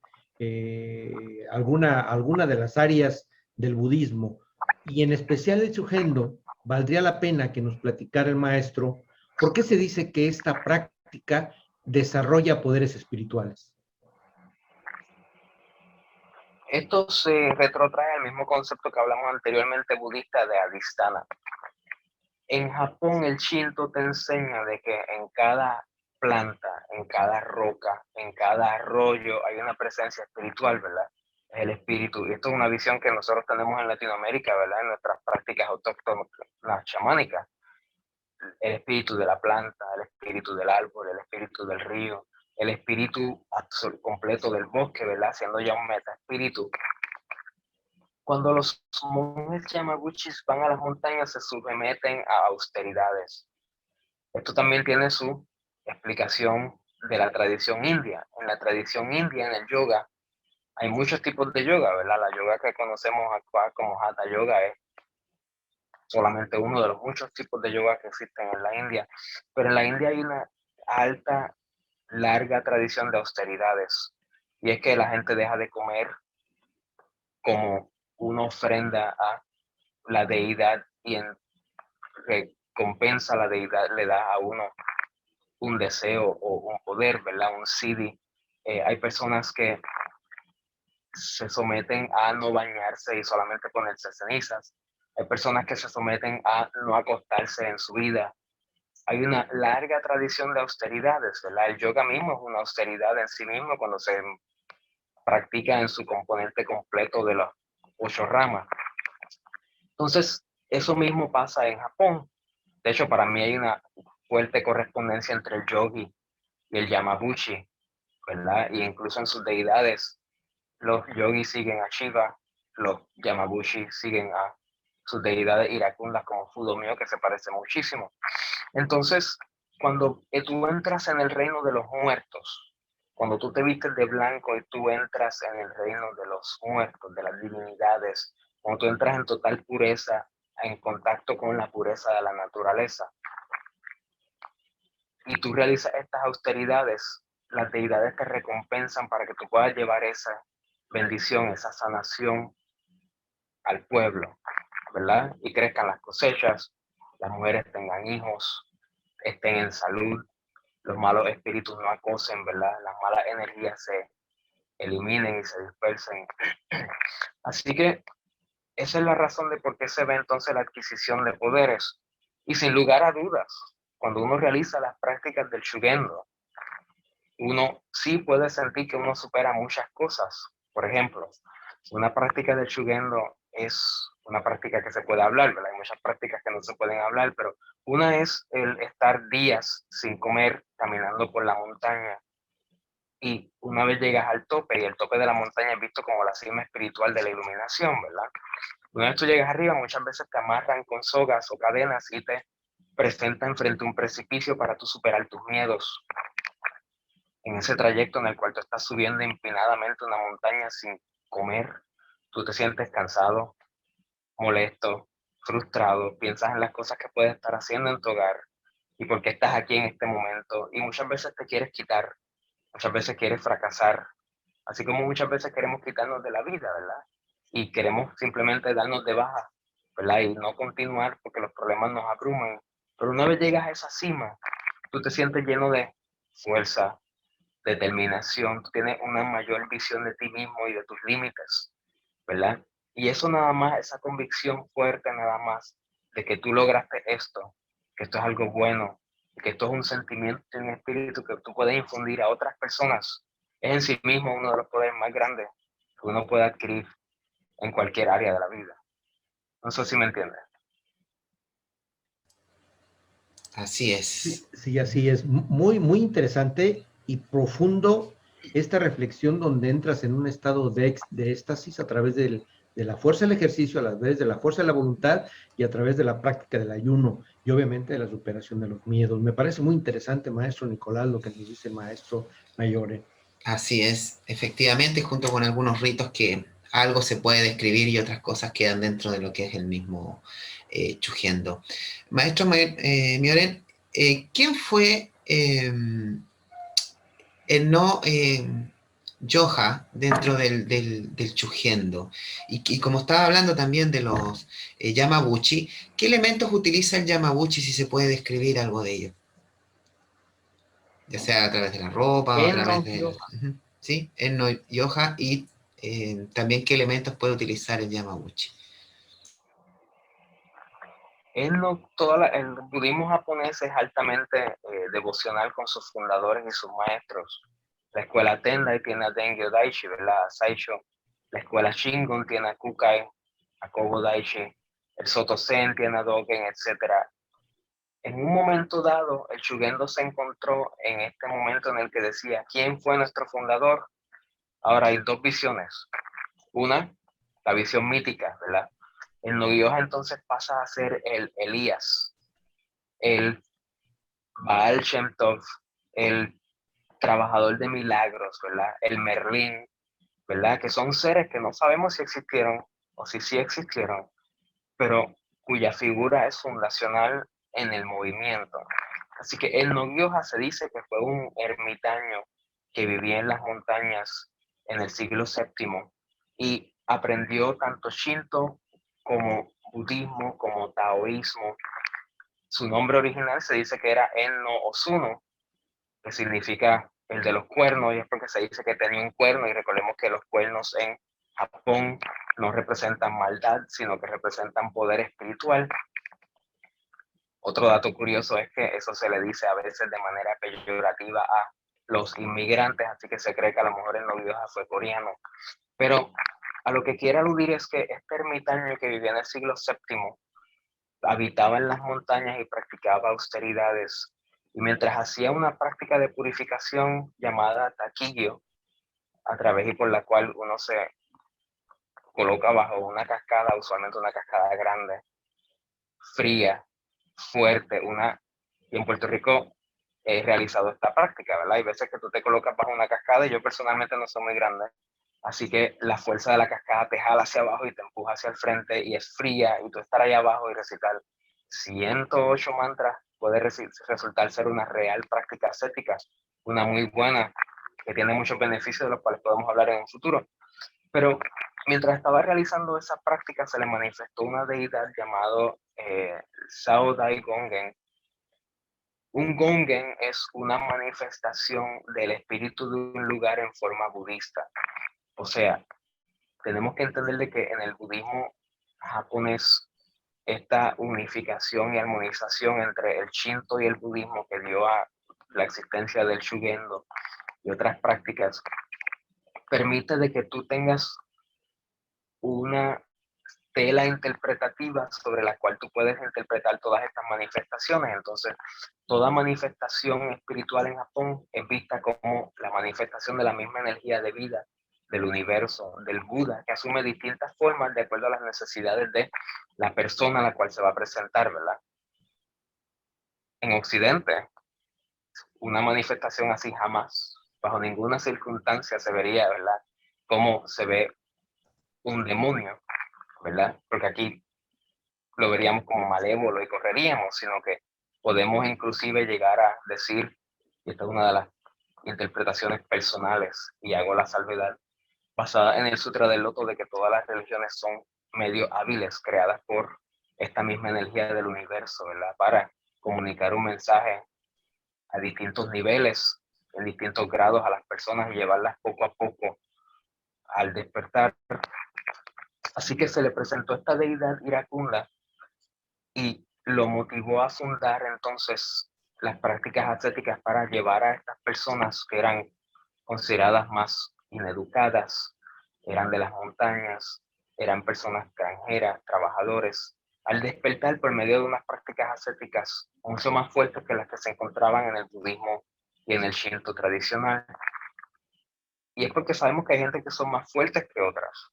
alguna de las áreas del budismo. Y en especial el Shugendo, valdría la pena que nos platicara el maestro por qué se dice que esta práctica desarrolla poderes espirituales. Esto se retrotrae al mismo concepto que hablamos anteriormente budista de Adhisthana. En Japón el Shinto te enseña de que en cada planta, en cada roca, en cada arroyo hay una presencia espiritual, ¿verdad? Es el espíritu. Y esto es una visión que nosotros tenemos en Latinoamérica, ¿verdad? En nuestras prácticas autóctonas chamánicas. El espíritu de la planta, el espíritu del árbol, el espíritu del río, el espíritu completo del bosque, ¿verdad? Siendo ya un metaespíritu. Cuando los monjes Yamaguchis van a las montañas se someten a austeridades. Esto también tiene su explicación de la tradición india. En la tradición india, en el yoga, hay muchos tipos de yoga, ¿verdad? La yoga que conocemos actual como Hatha Yoga es solamente uno de los muchos tipos de yoga que existen en la India. Pero en la India hay una alta, larga tradición de austeridades. Y es que la gente deja de comer como una ofrenda a la deidad y en recompensa a la deidad le da a uno un deseo o un poder, ¿verdad? Un siddhi. Hay personas que se someten a no bañarse y solamente ponerse cenizas. Hay personas que se someten a no acostarse en su vida. Hay una larga tradición de austeridades, ¿verdad? El yoga mismo es una austeridad en sí mismo cuando se practica en su componente completo de las 8 ramas. Entonces, eso mismo pasa en Japón. De hecho, para mí hay una fuerte correspondencia entre el yogi y el Yamabuchi, ¿verdad? Y incluso en sus deidades, los yogis siguen a Shiva, los Yamabuchi siguen a sus deidades iracundas como Fudomyo, que se parece muchísimo. Entonces, cuando tú entras en el reino de los muertos, cuando tú te vistes de blanco y tú entras en el reino de los muertos, de las divinidades, cuando tú entras en total pureza, en contacto con la pureza de la naturaleza, y tú realizas estas austeridades, las deidades te recompensan para que tú puedas llevar esa bendición, esa sanación al pueblo, ¿verdad? Y crezcan las cosechas, las mujeres tengan hijos, estén en salud, los malos espíritus no acosen, ¿verdad? Las malas energías se eliminen y se dispersen. Así que esa es la razón de por qué se ve entonces la adquisición de poderes. Y sin lugar a dudas, cuando uno realiza las prácticas del Shugendo, uno sí puede sentir que uno supera muchas cosas. Por ejemplo, una práctica del Shugendo es una práctica que se puede hablar, ¿verdad? Hay muchas prácticas que no se pueden hablar, pero una es el estar días sin comer, caminando por la montaña, y una vez llegas al tope, y el tope de la montaña es visto como la cima espiritual de la iluminación, ¿verdad? Una vez tú llegas arriba, muchas veces te amarran con sogas o cadenas y te presentan frente a un precipicio para tú superar tus miedos. En ese trayecto en el cual tú estás subiendo empinadamente una montaña sin comer, tú te sientes cansado, molesto, frustrado, piensas en las cosas que puedes estar haciendo en tu hogar y por qué estás aquí en este momento, y muchas veces te quieres quitar, muchas veces quieres fracasar, así como muchas veces queremos quitarnos de la vida, ¿verdad? Y queremos simplemente darnos de baja, ¿verdad? Y no continuar porque los problemas nos abruman. Pero una vez llegas a esa cima, tú te sientes lleno de fuerza, determinación, tú tienes una mayor visión de ti mismo y de tus límites, ¿verdad? Y eso nada más, esa convicción fuerte nada más de que tú lograste esto, que esto es algo bueno, que esto es un sentimiento y un espíritu que tú puedes infundir a otras personas, es en sí mismo uno de los poderes más grandes que uno puede adquirir en cualquier área de la vida. No sé si me entiendes. Así es. Sí, sí, así es. Muy, muy interesante y profundo esta reflexión donde entras en un estado de éxtasis a través de la fuerza del ejercicio, a través de la fuerza de la voluntad y a través de la práctica del ayuno y obviamente de la superación de los miedos. Me parece muy interesante, maestro Nicolás, lo que nos dice el maestro Mayore. Así es, efectivamente, junto con algunos ritos que algo se puede describir y otras cosas quedan dentro de lo que es el mismo Chujendo. Maestro Mioren, ¿quién fue el no yoja dentro del Chujendo? Y como estaba hablando también de los Yamabuchi, ¿qué elementos utiliza el Yamabuchi si se puede describir algo de ello? Ya sea a través de la ropa o a En través no del... yoja, Ujú, ¿sí? El no yoja y también qué elementos puede utilizar el Yamabuchi. el budismo japonés es altamente devocional con sus fundadores y sus maestros. La escuela Tendai tiene a Dengyo Daishi, ¿verdad? A Saisho. La escuela Shingon tiene a Kukai, a Kobo Daishi. El Soto Zen tiene a Dogen, etc. En un momento dado, el Shugendo se encontró en este momento en el que decía, ¿quién fue nuestro fundador? Ahora hay dos visiones. Una, la visión mítica, ¿verdad? El Nogyoja entonces pasa a ser el Elías, el Baal Shem Tov, el trabajador de milagros, ¿verdad? El Merlín, ¿verdad? Que son seres que no sabemos si existieron o si sí existieron, pero cuya figura es fundacional en el movimiento. Así que el Nogyoja se dice que fue un ermitaño que vivía en las montañas en el siglo VII y aprendió tanto Shinto como budismo, como taoísmo. Su nombre original se dice que era Enno Osuno, que significa el de los cuernos, y es porque se dice que tenía un cuerno, y recordemos que los cuernos en Japón no representan maldad, sino que representan poder espiritual. Otro dato curioso es que eso se le dice a veces de manera peyorativa a los inmigrantes, así que se cree que a lo mejor el Nogyoja fue coreano. Pero a lo que quiero aludir es que este ermitaño que vivía en el siglo VII habitaba en las montañas y practicaba austeridades. Y mientras hacía una práctica de purificación llamada taquillo, a través y por la cual uno se coloca bajo una cascada, usualmente una cascada grande, fría, fuerte, y en Puerto Rico he realizado esta práctica, ¿verdad? Hay veces que tú te colocas bajo una cascada y yo personalmente no soy muy grande, así que la fuerza de la cascada te jala hacia abajo y te empuja hacia el frente y es fría y tú estar ahí abajo y recitar 108 mantras puede resultar ser una real práctica ascética, una muy buena, que tiene muchos beneficios de los cuales podemos hablar en un futuro. Pero mientras estaba realizando esa práctica se le manifestó una deidad llamado Sao Dai Gongen. Un gongen es una manifestación del espíritu de un lugar en forma budista. O sea, tenemos que entender de que en el budismo japonés esta unificación y armonización entre el Shinto y el budismo que dio a la existencia del Shugendo y otras prácticas permite de que tú tengas una tela interpretativa sobre la cual tú puedes interpretar todas estas manifestaciones. Entonces, toda manifestación espiritual en Japón es vista como la manifestación de la misma energía de vida del universo, del Buda, que asume distintas formas de acuerdo a las necesidades de la persona a la cual se va a presentar, ¿verdad? En Occidente, una manifestación así jamás, bajo ninguna circunstancia se vería, ¿verdad? Cómo se ve un demonio, ¿verdad? Porque aquí lo veríamos como malévolo y correríamos, sino que podemos inclusive llegar a decir, y esta es una de las interpretaciones personales, y hago la salvedad, basada en el Sutra del Loto, de que todas las religiones son medio hábiles, creadas por esta misma energía del universo, ¿verdad? Para comunicar un mensaje a distintos niveles, en distintos grados a las personas y llevarlas poco a poco al despertar. Así que se le presentó esta deidad iracunda y lo motivó a fundar entonces las prácticas ascéticas para llevar a estas personas que eran consideradas más ineducadas, eran de las montañas, eran personas extranjeras, trabajadores, al despertar por medio de unas prácticas ascéticas mucho más fuertes que las que se encontraban en el budismo y en el Shinto tradicional. Y es porque sabemos que hay gente que son más fuertes que otras.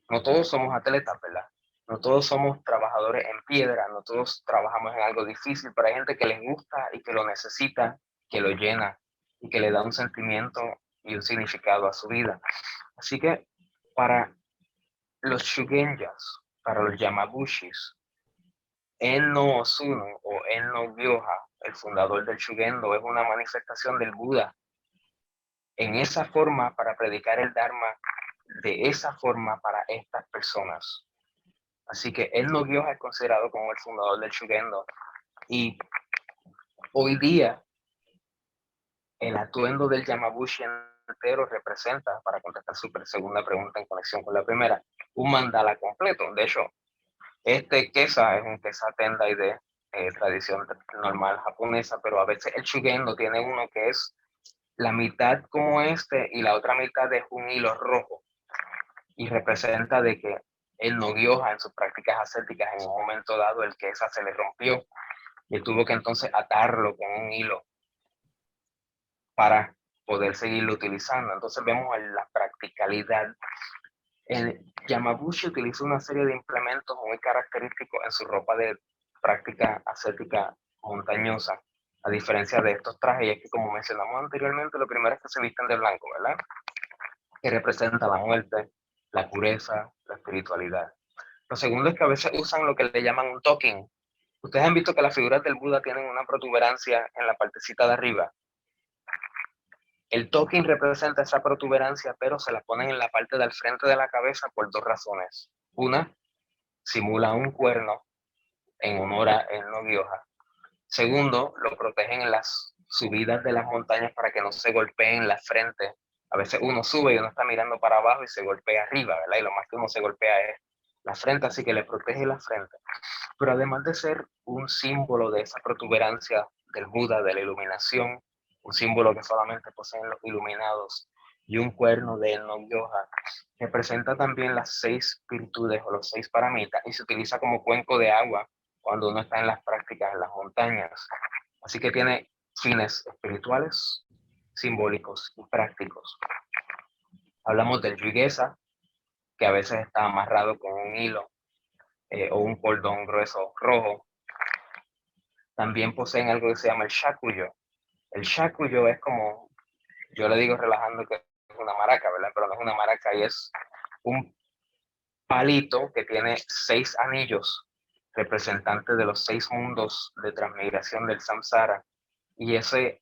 No todos somos atletas, ¿verdad? No todos somos trabajadores en piedra, no todos trabajamos en algo difícil, pero hay gente que les gusta y que lo necesita, que lo llena y que le da un sentimiento y un significado a su vida. Así que para los Shugenjas, para los Yamabushis, Enno Osuno o Enno Gyoja, el fundador del Shugendo, es una manifestación del Buda en esa forma para predicar el Dharma de esa forma para estas personas. Así que Enno Gyoja es considerado como el fundador del Shugendo. Y hoy día el atuendo del Yamabushi entero representa, para contestar su segunda pregunta en conexión con la primera, un mandala completo. De hecho, este kesa es un kesa tendai de tradición normal japonesa, pero a veces el shugendo tiene uno que es la mitad como este y la otra mitad es un hilo rojo y representa de que el no gyoja en sus prácticas ascéticas en un momento dado el kesa se le rompió y tuvo que entonces atarlo con un hilo para poder seguirlo utilizando. Entonces vemos la practicalidad. El Yamabushi utiliza una serie de implementos muy característicos en su ropa de práctica ascética montañosa, a diferencia de estos trajes, y es que como mencionamos anteriormente, lo primero es que se visten de blanco, ¿verdad? Que representa la muerte, la pureza, la espiritualidad. Lo segundo es que a veces usan lo que le llaman un token. Ustedes han visto que las figuras del Buda tienen una protuberancia en la partecita de arriba. El token representa esa protuberancia, pero se la ponen en la parte del frente de la cabeza por dos razones. Una, simula un cuerno en honor a Enno Gyoja. Segundo, lo protegen en las subidas de las montañas para que no se golpeen la frente. A veces uno sube y uno está mirando para abajo y se golpea arriba, ¿verdad? Y lo más que uno se golpea es la frente, así que le protege la frente. Pero además de ser un símbolo de esa protuberancia del Buda, de la iluminación, un símbolo que solamente poseen los iluminados, y un cuerno de Enno Gyoja, representa también las 6 virtudes o los 6 paramitas y se utiliza como cuenco de agua cuando uno está en las prácticas en las montañas. Así que tiene fines espirituales, simbólicos y prácticos. Hablamos del Yugesa, que a veces está amarrado con un hilo o un cordón grueso rojo. También poseen algo que se llama el shakuyo. El shakuyo es como, yo le digo relajando que es una maraca, ¿verdad? Pero no es una maraca, y es un palito que tiene 6 anillos representantes de los 6 mundos de transmigración del samsara. Y ese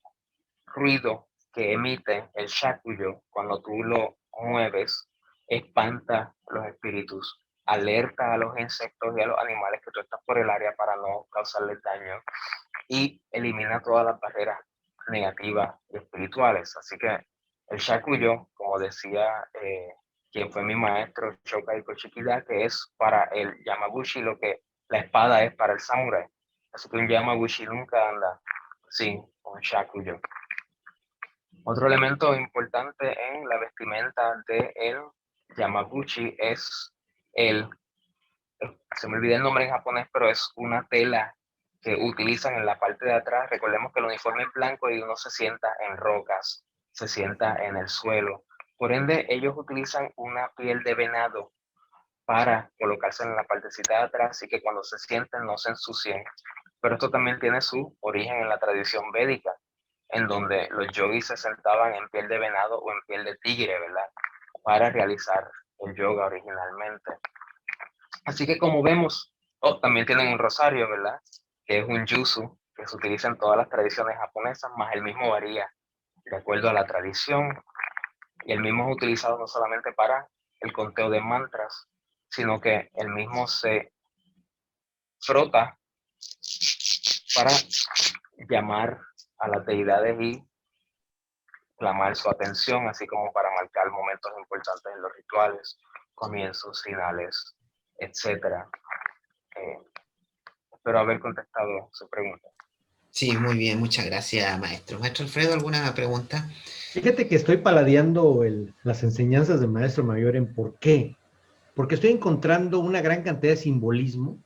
ruido que emite el shakuyo cuando tú lo mueves espanta los espíritus, alerta a los insectos y a los animales que tú estás por el área para no causarles daño y elimina todas las barreras negativas y espirituales. Así que el shakuyo, como decía quien fue mi maestro, Shokai Kochikida, que es para el Yamabushi lo que la espada es para el samurái. Así que un Yamabushi nunca anda sin un shakuyo. Otro elemento importante en la vestimenta del Yamabushi es se me olvidó el nombre en japonés, pero es una tela que utilizan en la parte de atrás. Recordemos que el uniforme es blanco y uno se sienta en rocas, se sienta en el suelo. Por ende, ellos utilizan una piel de venado para colocarse en la partecita de atrás y que cuando se sienten no se ensucien. Pero esto también tiene su origen en la tradición védica, en donde los yogis se sentaban en piel de venado o en piel de tigre, ¿verdad? Para realizar el yoga originalmente. Así que como vemos, también tienen un rosario, ¿verdad? Que es un yuzu, que se utiliza en todas las tradiciones japonesas, más el mismo varía de acuerdo a la tradición. Y el mismo es utilizado no solamente para el conteo de mantras, sino que el mismo se frota para llamar a las deidades y clamar su atención, así como para marcar momentos importantes en los rituales, comienzos, finales, etc. Espero haber contestado su pregunta. Sí, muy bien, muchas gracias, maestro. Maestro Alfredo, ¿alguna pregunta? Fíjate que estoy paladeando las enseñanzas del maestro mayor en por qué. Porque estoy encontrando una gran cantidad de simbolismo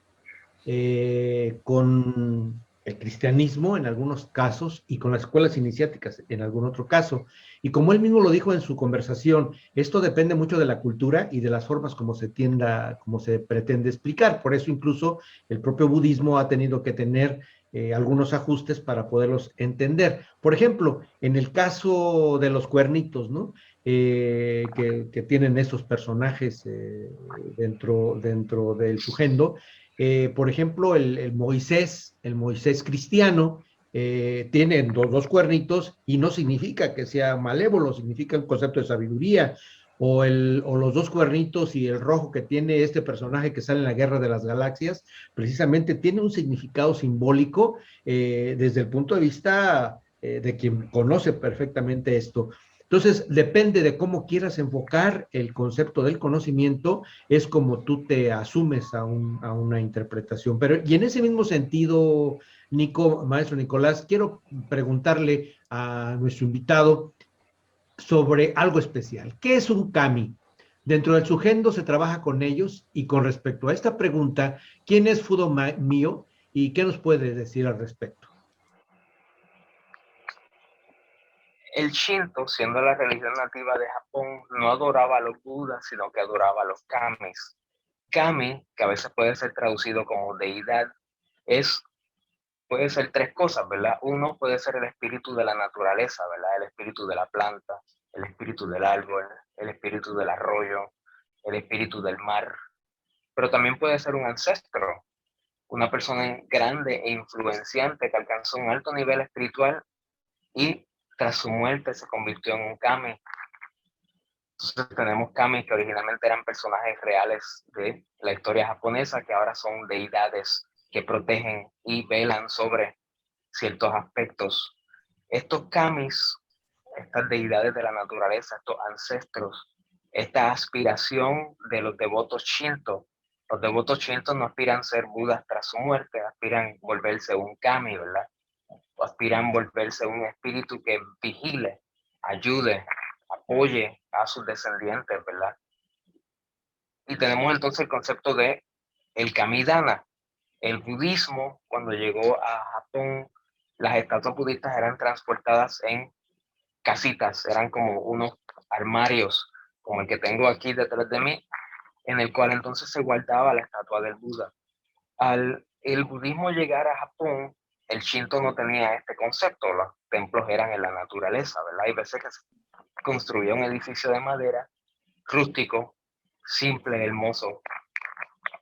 con el cristianismo en algunos casos y con las escuelas iniciáticas en algún otro caso. Y como él mismo lo dijo en su conversación, esto depende mucho de la cultura y de las formas como se tienda, como se pretende explicar. Por eso incluso el propio budismo ha tenido que tener algunos ajustes para poderlos entender. Por ejemplo, en el caso de los cuernitos, ¿no? Que tienen esos personajes dentro del Shugendo, por ejemplo, el Moisés cristiano, tiene dos cuernitos y no significa que sea malévolo, significa un concepto de sabiduría. O los dos cuernitos y el rojo que tiene este personaje que sale en la Guerra de las Galaxias, precisamente tiene un significado simbólico desde el punto de vista de quien conoce perfectamente esto. Entonces, depende de cómo quieras enfocar el concepto del conocimiento, es como tú te asumes a una interpretación. Pero, y en ese mismo sentido, maestro Nicolás, quiero preguntarle a nuestro invitado sobre algo especial. ¿Qué es un kami? Dentro del Sugendo se trabaja con ellos y con respecto a esta pregunta, ¿quién es Fudo Mio y qué nos puede decir al respecto? El Shinto, siendo la religión nativa de Japón, no adoraba a los Budas, sino que adoraba a los kamis. Kami, que a veces puede ser traducido como deidad, es, puede ser tres cosas, ¿verdad? Uno puede ser el espíritu de la naturaleza, ¿verdad? El espíritu de la planta, el espíritu del árbol, el espíritu del arroyo, el espíritu del mar. Pero también puede ser un ancestro, una persona grande e influenciante que alcanzó un alto nivel espiritual y tras su muerte se convirtió en un kami. Entonces tenemos kami que originalmente eran personajes reales de la historia japonesa, que ahora son deidades que protegen y velan sobre ciertos aspectos. Estos kamis, estas deidades de la naturaleza, estos ancestros, esta aspiración de los devotos shinto. Los devotos shinto no aspiran a ser budas tras su muerte, aspiran volverse un kami, ¿verdad? O aspiran volverse un espíritu que vigile, ayude, apoye a sus descendientes, ¿verdad? Y tenemos entonces el concepto de el Kamidana. El budismo, cuando llegó a Japón, las estatuas budistas eran transportadas en casitas, eran como unos armarios, como el que tengo aquí detrás de mí, en el cual entonces se guardaba la estatua del Buda. Al el budismo llegar a Japón, el Shinto no tenía este concepto, los templos eran en la naturaleza, ¿verdad? Hay veces que se construía un edificio de madera rústico, simple, hermoso,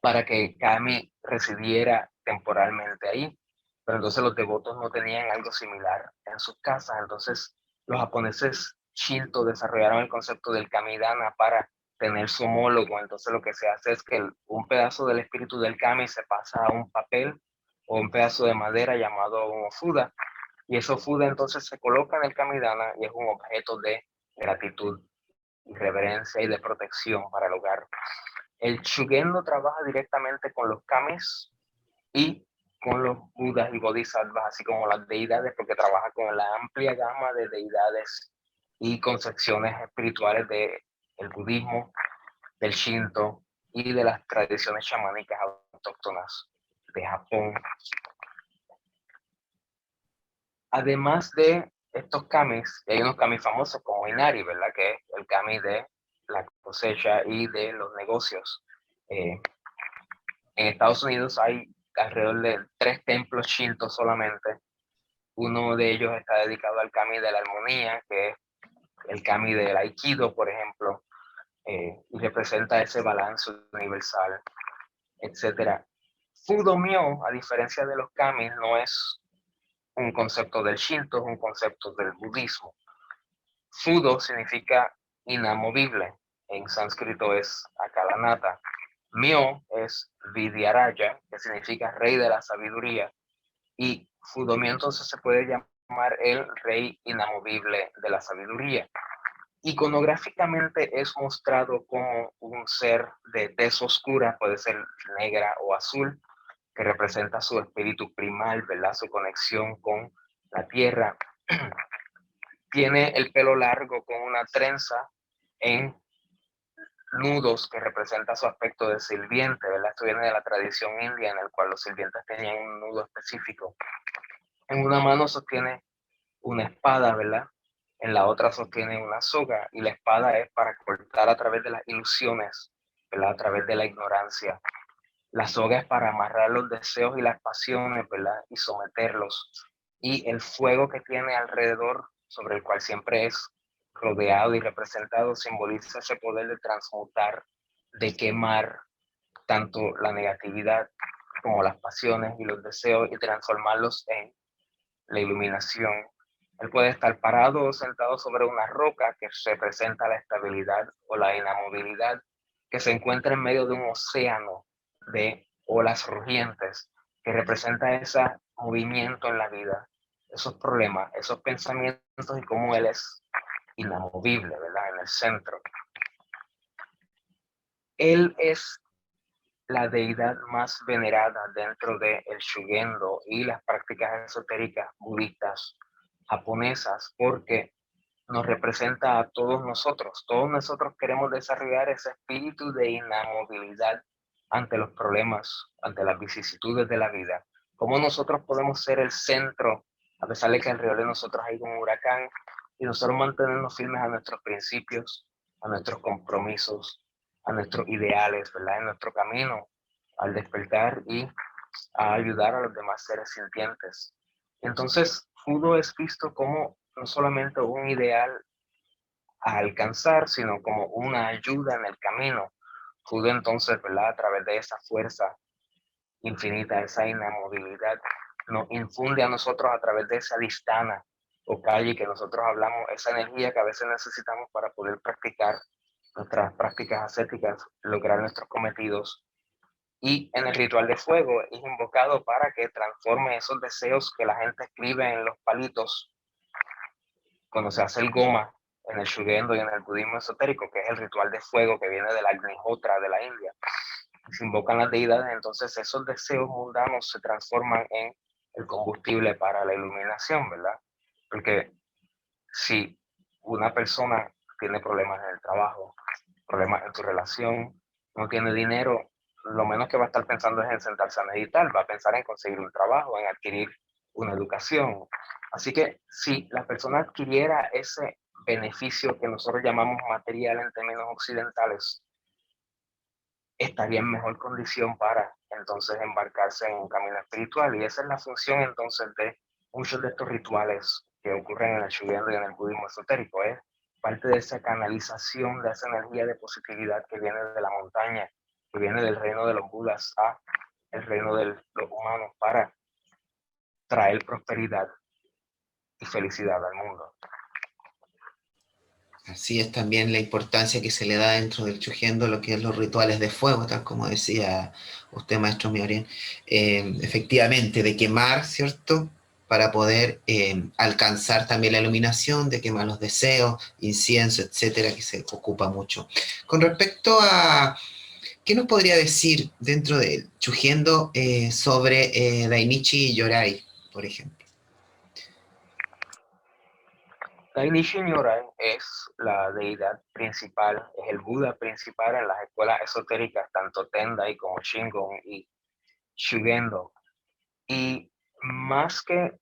para que Kami residiera temporalmente ahí. Pero entonces los devotos no tenían algo similar en sus casas. Entonces los japoneses Shinto desarrollaron el concepto del Kamidana para tener su homólogo. Entonces lo que se hace es que un pedazo del espíritu del Kami se pasa a un papel o un pedazo de madera llamado un ofuda. Y ese ofuda entonces se coloca en el Kamidana y es un objeto de gratitud y reverencia y de protección para el hogar. El Shugendo trabaja directamente con los kamis y con los budas y bodhisattvas, así como las deidades, porque trabaja con la amplia gama de deidades y concepciones espirituales del budismo, del shinto y de las tradiciones chamánicas autóctonas de Japón. Además de estos kamis, hay unos kamis famosos como Inari, ¿verdad? Que es el kami de la cosecha y de los negocios. En Estados Unidos hay alrededor de 3 templos shinto solamente. Uno de ellos está dedicado al kami de la armonía, que es el kami del aikido, por ejemplo, y representa ese balance universal, etc. Fudo Myo, a diferencia de los kamis, no es un concepto del shinto, es un concepto del budismo. Fudo significa inamovible, en sánscrito es Akalanata. Myo es Vidyaraya, que significa rey de la sabiduría, y Fudomio entonces se puede llamar el rey inamovible de la sabiduría. Iconográficamente es mostrado como un ser de tez oscura, puede ser negra o azul, que representa su espíritu primal, ¿verdad? Su conexión con la tierra. Tiene el pelo largo con una trenza en nudos que representa su aspecto de sirviente, ¿verdad? Esto viene de la tradición india en el cual los sirvientes tenían un nudo específico. En una mano sostiene una espada, ¿verdad? En la otra sostiene una soga y la espada es para cortar a través de las ilusiones, ¿verdad? A través de la ignorancia. La soga es para amarrar los deseos y las pasiones, ¿verdad? Y someterlos. Y el fuego que tiene alrededor, sobre el cual siempre es rodeado y representado, simboliza ese poder de transmutar, de quemar tanto la negatividad como las pasiones y los deseos y transformarlos en la iluminación. Él puede estar parado o sentado sobre una roca que representa la estabilidad o la inamovilidad, que se encuentra en medio de un océano de olas rugientes, que representa ese movimiento en la vida, esos problemas, esos pensamientos y cómo él es inamovible, ¿verdad? En el centro. Él es la deidad más venerada dentro del Shugendo y las prácticas esotéricas budistas japonesas, porque nos representa a todos nosotros. Todos nosotros queremos desarrollar ese espíritu de inamovilidad ante los problemas, ante las vicisitudes de la vida. Cómo nosotros podemos ser el centro, a pesar de que alrededor de nosotros hay un huracán, y nosotros mantenernos firmes a nuestros principios, a nuestros compromisos, a nuestros ideales, ¿verdad? En nuestro camino al despertar y a ayudar a los demás seres sintientes. Entonces, Fudo es visto como no solamente un ideal a alcanzar, sino como una ayuda en el camino. Fudo entonces, ¿verdad? A través de esa fuerza infinita, esa inamovilidad, nos infunde a nosotros a través de esa distana o calle que nosotros hablamos, esa energía que a veces necesitamos para poder practicar nuestras prácticas ascéticas, lograr nuestros cometidos. Y en el ritual de fuego es invocado para que transforme esos deseos que la gente escribe en los palitos cuando se hace el goma en el Shugendo y en el budismo esotérico, que es el ritual de fuego que viene de la Agnihotra de la India. Se invocan las deidades, entonces esos deseos mundanos se transforman en el combustible para la iluminación, ¿verdad? Porque si una persona tiene problemas en el trabajo, problemas en su relación, no tiene dinero, lo menos que va a estar pensando es en sentarse a meditar, va a pensar en conseguir un trabajo, en adquirir una educación. Así que si la persona adquiriera ese beneficio que nosotros llamamos material en términos occidentales, estaría en mejor condición para entonces embarcarse en un camino espiritual. Y esa es la función entonces de muchos de estos rituales que ocurren en el Shugendo y en el budismo esotérico. Es parte de esa canalización, de esa energía de positividad que viene de la montaña, que viene del reino de los Budas a el reino de los humanos para traer prosperidad y felicidad al mundo. Así es también la importancia que se le da dentro del Chujendo lo que es los rituales de fuego, tal como decía usted, maestro Mioren, efectivamente, de quemar, ¿cierto? Para poder alcanzar también la iluminación, de quemar los deseos, incienso, etcétera, que se ocupa mucho. Con respecto a, ¿qué nos podría decir dentro del Chujendo sobre Dainichi y Yorai, por ejemplo? Dainichi Nyorai es la deidad principal, es el Buda principal en las escuelas esotéricas, tanto Tendai como Shingon y Shugendo. Y más que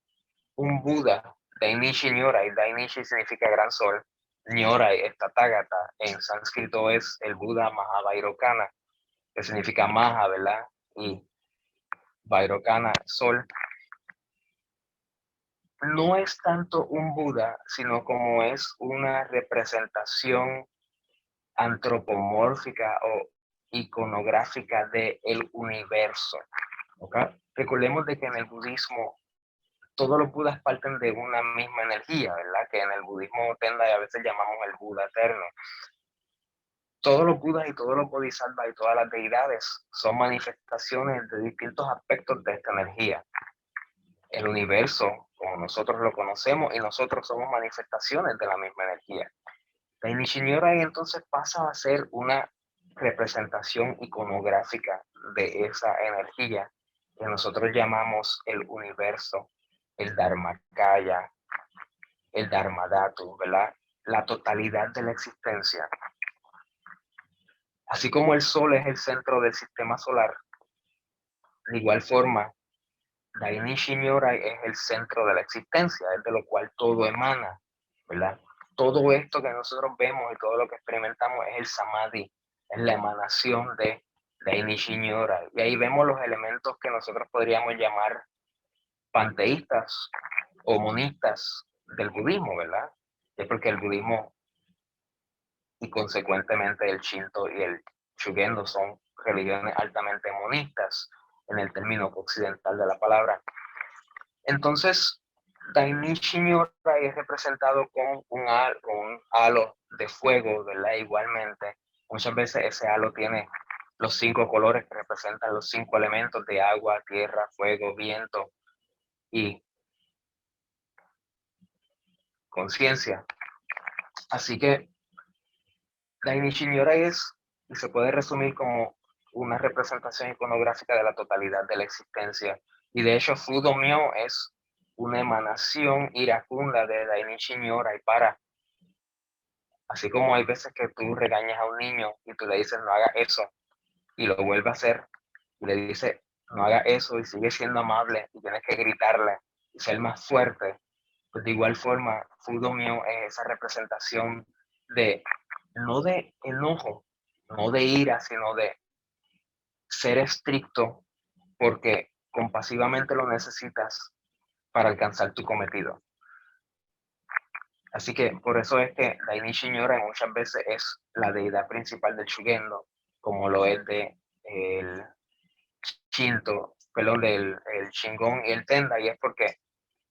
un Buda, Dainichi Nyorai, Dainichi significa gran sol, Nyorai es Tathagata, en sánscrito es el Buda Mahavairokana, que significa Maha, ¿verdad? Y Vairokana, sol. No es tanto un Buda, sino como es una representación antropomórfica o iconográfica del universo. ¿Okay? Recordemos de que en el budismo todos los budas parten de una misma energía, ¿verdad? Que en el budismo Tendai a veces llamamos el Buda eterno. Todos los budas y todos los bodhisattvas y todas las deidades son manifestaciones de distintos aspectos de esta energía. El universo, como nosotros lo conocemos, y nosotros somos manifestaciones de la misma energía. La Nyorai entonces pasa a ser una representación iconográfica de esa energía que nosotros llamamos el universo, el Dharmakaya, el Dharmadhatu, ¿verdad? La totalidad de la existencia. Así como el Sol es el centro del sistema solar, de igual forma, Dainichi Nyorai es el centro de la existencia, es de lo cual todo emana, ¿verdad? Todo esto que nosotros vemos y todo lo que experimentamos es el Samadhi, es la emanación de Dainichi Nyorai. Y ahí vemos los elementos que nosotros podríamos llamar panteístas o monistas del budismo, ¿verdad? Es porque el budismo y consecuentemente el Shinto y el Shugendo son religiones altamente monistas en el término occidental de la palabra. Entonces, Dainichi Nyorai es representado con un halo de fuego, ¿verdad? Igualmente, muchas veces ese halo tiene los 5 colores que representan los 5 elementos de agua, tierra, fuego, viento y conciencia. Así que Dainichi Nyorai es, y se puede resumir como una representación iconográfica de la totalidad de la existencia. Y de hecho, Fudo Myo es una emanación iracunda de Dainichi Nyorai para, así como hay veces que tú regañas a un niño y tú le dices no haga eso y lo vuelve a hacer y le dices no haga eso y sigue siendo amable y tienes que gritarle y ser más fuerte, pues de igual forma Fudo Myo es esa representación de, no de enojo, no de ira, sino de ser estricto porque compasivamente lo necesitas para alcanzar tu cometido. Así que por eso es que Dainichi Nyorai muchas veces es la deidad principal del Shugendo, como lo es de el Shinto, perdón, del el Shingon y el Tendai, y es porque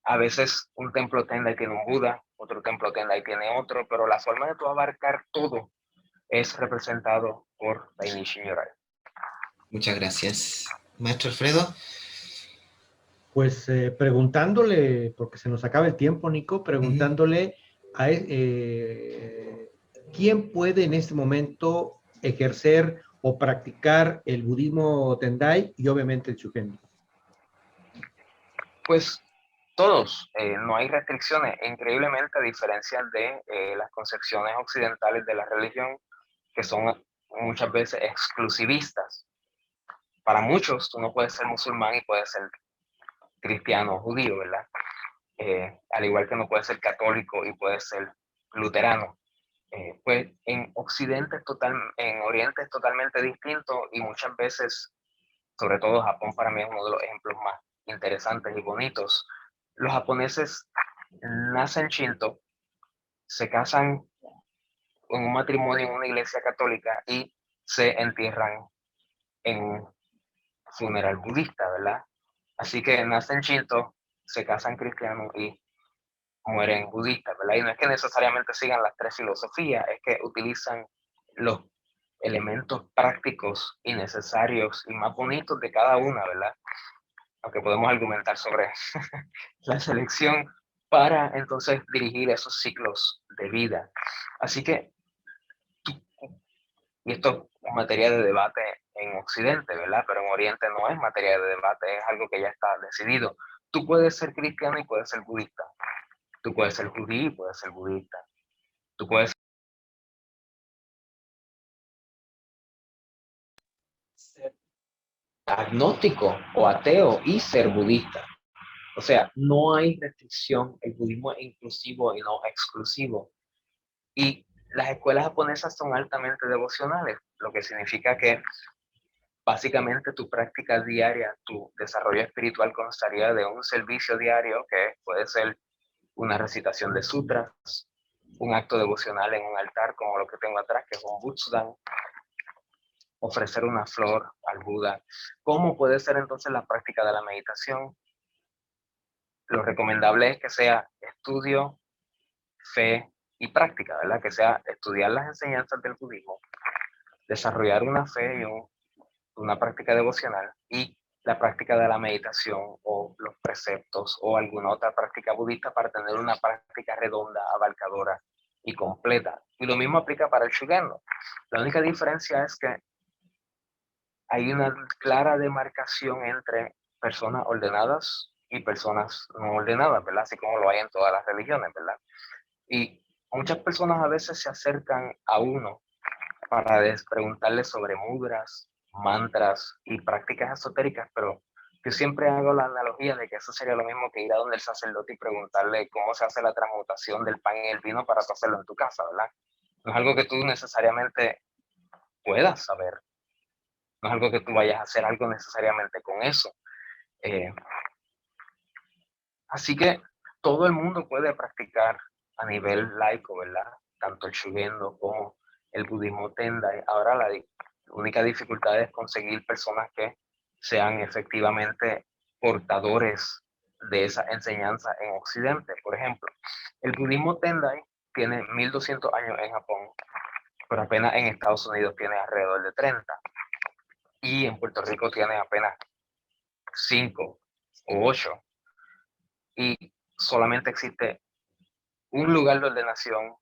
a veces un templo Tendai tiene un Buda, otro templo Tendai tiene otro, pero la forma de tú abarcar todo es representado por Dainichi Nyorai. Muchas gracias. Maestro Alfredo. Pues preguntándole, porque se nos acaba el tiempo, Nico, preguntándole a, quién puede en este momento ejercer o practicar el budismo Tendai y obviamente el Shugen. Pues todos, no hay restricciones, increíblemente a diferencia de las concepciones occidentales de la religión, que son muchas veces exclusivistas. Para muchos, tú no puedes ser musulmán y puedes ser cristiano o judío, ¿verdad? Al igual que no puedes ser católico y puedes ser luterano. Pues en Occidente, en Oriente es totalmente distinto y muchas veces, sobre todo Japón para mí es uno de los ejemplos más interesantes y bonitos. Los japoneses nacen Shinto, se casan en un matrimonio en una iglesia católica y se entierran en un funeral budista, ¿verdad? Así que nacen Shinto, se casan cristianos y mueren budistas, ¿verdad? Y no es que necesariamente sigan las 3 filosofías, es que utilizan los elementos prácticos y necesarios y más bonitos de cada una, ¿verdad? Aunque podemos argumentar sobre la selección para entonces dirigir esos ciclos de vida. Así que, y esto es materia de debate en Occidente, ¿verdad? Pero en Oriente no es materia de debate, es algo que ya está decidido. Tú puedes ser cristiano y puedes ser budista. Tú puedes ser judío y puedes ser budista. Tú puedes ser agnóstico o ateo y ser budista. O sea, no hay restricción, el budismo es inclusivo y no exclusivo. Y las escuelas japonesas son altamente devocionales, lo que significa que básicamente tu práctica diaria, tu desarrollo espiritual constaría de un servicio diario que puede ser una recitación de sutras, un acto devocional en un altar como lo que tengo atrás, que es un butsudan, ofrecer una flor al Buda. ¿Cómo puede ser entonces la práctica de la meditación? Lo recomendable es que sea estudio, fe y práctica, ¿verdad? Que sea estudiar las enseñanzas del budismo, desarrollar una fe y una práctica devocional y la práctica de la meditación o los preceptos o alguna otra práctica budista para tener una práctica redonda, abarcadora y completa. Y lo mismo aplica para el Shugendo. La única diferencia es que hay una clara demarcación entre personas ordenadas y personas no ordenadas, ¿verdad? Así como lo hay en todas las religiones, ¿verdad? Y muchas personas a veces se acercan a uno para preguntarle sobre mudras, mantras y prácticas esotéricas, pero yo siempre hago la analogía de que eso sería lo mismo que ir a donde el sacerdote y preguntarle cómo se hace la transmutación del pan en el vino para tú hacerlo en tu casa, ¿verdad? No es algo que tú necesariamente puedas saber, no es algo que tú vayas a hacer algo necesariamente con eso. Eh, Así que todo el mundo puede practicar a nivel laico, ¿verdad? Tanto el Shugendo como el budismo Tendai. Ahora la única dificultad es conseguir personas que sean efectivamente portadores de esa enseñanza en Occidente. Por ejemplo, el budismo Tendai tiene 1200 años en Japón, pero apenas en Estados Unidos tiene alrededor de 30. Y en Puerto Rico tiene apenas 5 o 8. Y solamente existe un lugar de ordenación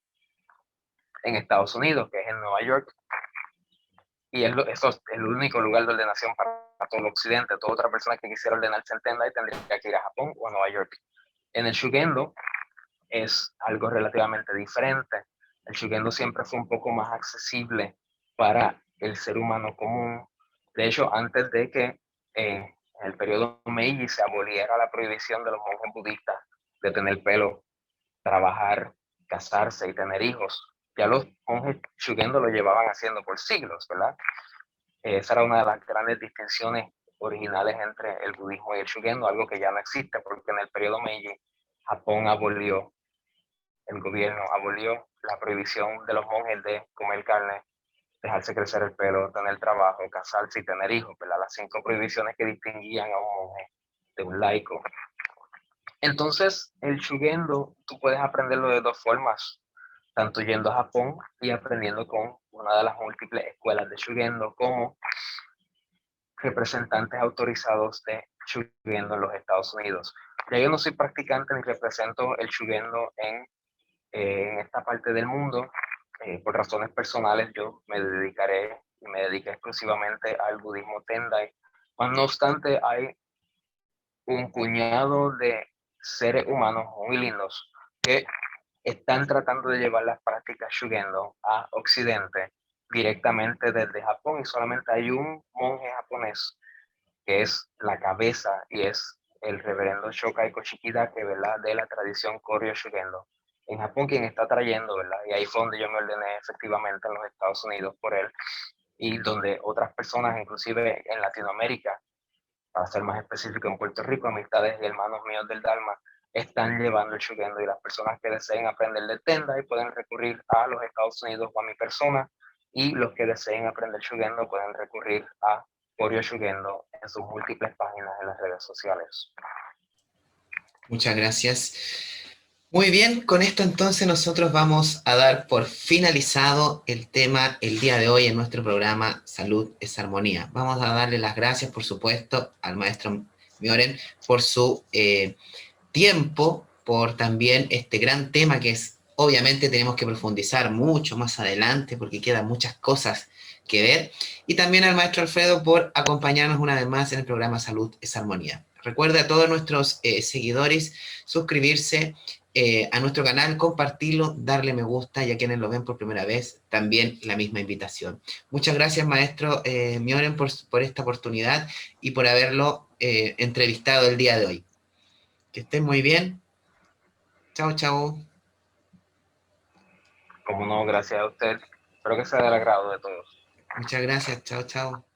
en Estados Unidos, que es en Nueva York, y eso es el único lugar de ordenación para todo el occidente. Toda otra persona que quisiera ordenarse en Tendai tendría que ir a Japón o a Nueva York. En el Shugendo es algo relativamente diferente. El Shugendo siempre fue un poco más accesible para el ser humano común. De hecho, antes de que en el periodo Meiji se aboliera la prohibición de los monjes budistas de tener pelo, trabajar, casarse y tener hijos. Ya los monjes Shugendo lo llevaban haciendo por siglos, ¿verdad? Esa era una de las grandes distinciones originales entre el budismo y el Shugendo, algo que ya no existe porque en el periodo Meiji Japón abolió, el gobierno abolió la prohibición de los monjes de comer carne, dejarse crecer el pelo, tener trabajo, casarse y tener hijos, ¿verdad? Las 5 prohibiciones que distinguían a un monje de un laico. Entonces, el Shugendo, tú puedes aprenderlo de dos formas, tanto yendo a Japón y aprendiendo con una de las múltiples escuelas de Shugendo, como representantes autorizados de Shugendo en los Estados Unidos. Ya yo no soy practicante ni represento el Shugendo en esta parte del mundo. Por razones personales, yo me dediqué exclusivamente al budismo Tendai. No obstante, hay un puñado de seres humanos muy lindos que están tratando de llevar las prácticas Shugendo a Occidente directamente desde Japón, y solamente hay un monje japonés que es la cabeza y es el reverendo Shokai Koshikida, que ¿verdad? De la tradición Koryo Shugendo en Japón, quien está trayendo, ¿verdad? Y ahí fue donde yo me ordené efectivamente en los Estados Unidos por él, y donde otras personas, inclusive en Latinoamérica, para ser más específico en Puerto Rico, amistades y hermanos míos del Dharma, están llevando el Shugendo, y las personas que deseen aprender de Tendai pueden recurrir a los Estados Unidos o a mi persona, y los que deseen aprender Shugendo pueden recurrir a Koryo Shugendo en sus múltiples páginas en las redes sociales. Muchas gracias. Muy bien, con esto entonces nosotros vamos a dar por finalizado el tema el día de hoy en nuestro programa Salud es Armonía. Vamos a darle las gracias, por supuesto, al maestro Mioren por su tiempo, por también este gran tema que es, obviamente tenemos que profundizar mucho más adelante porque quedan muchas cosas que ver, y también al maestro Alfredo por acompañarnos una vez más en el programa Salud es Armonía. Recuerda a todos nuestros seguidores suscribirse a nuestro canal, compartirlo, darle me gusta, y a quienes lo ven por primera vez, también la misma invitación. Muchas gracias, maestro Mioren, por esta oportunidad y por haberlo entrevistado el día de hoy. Que estén muy bien. Chao, chao. Como no, gracias a usted. Espero que sea del agrado de todos. Muchas gracias. Chao, chao.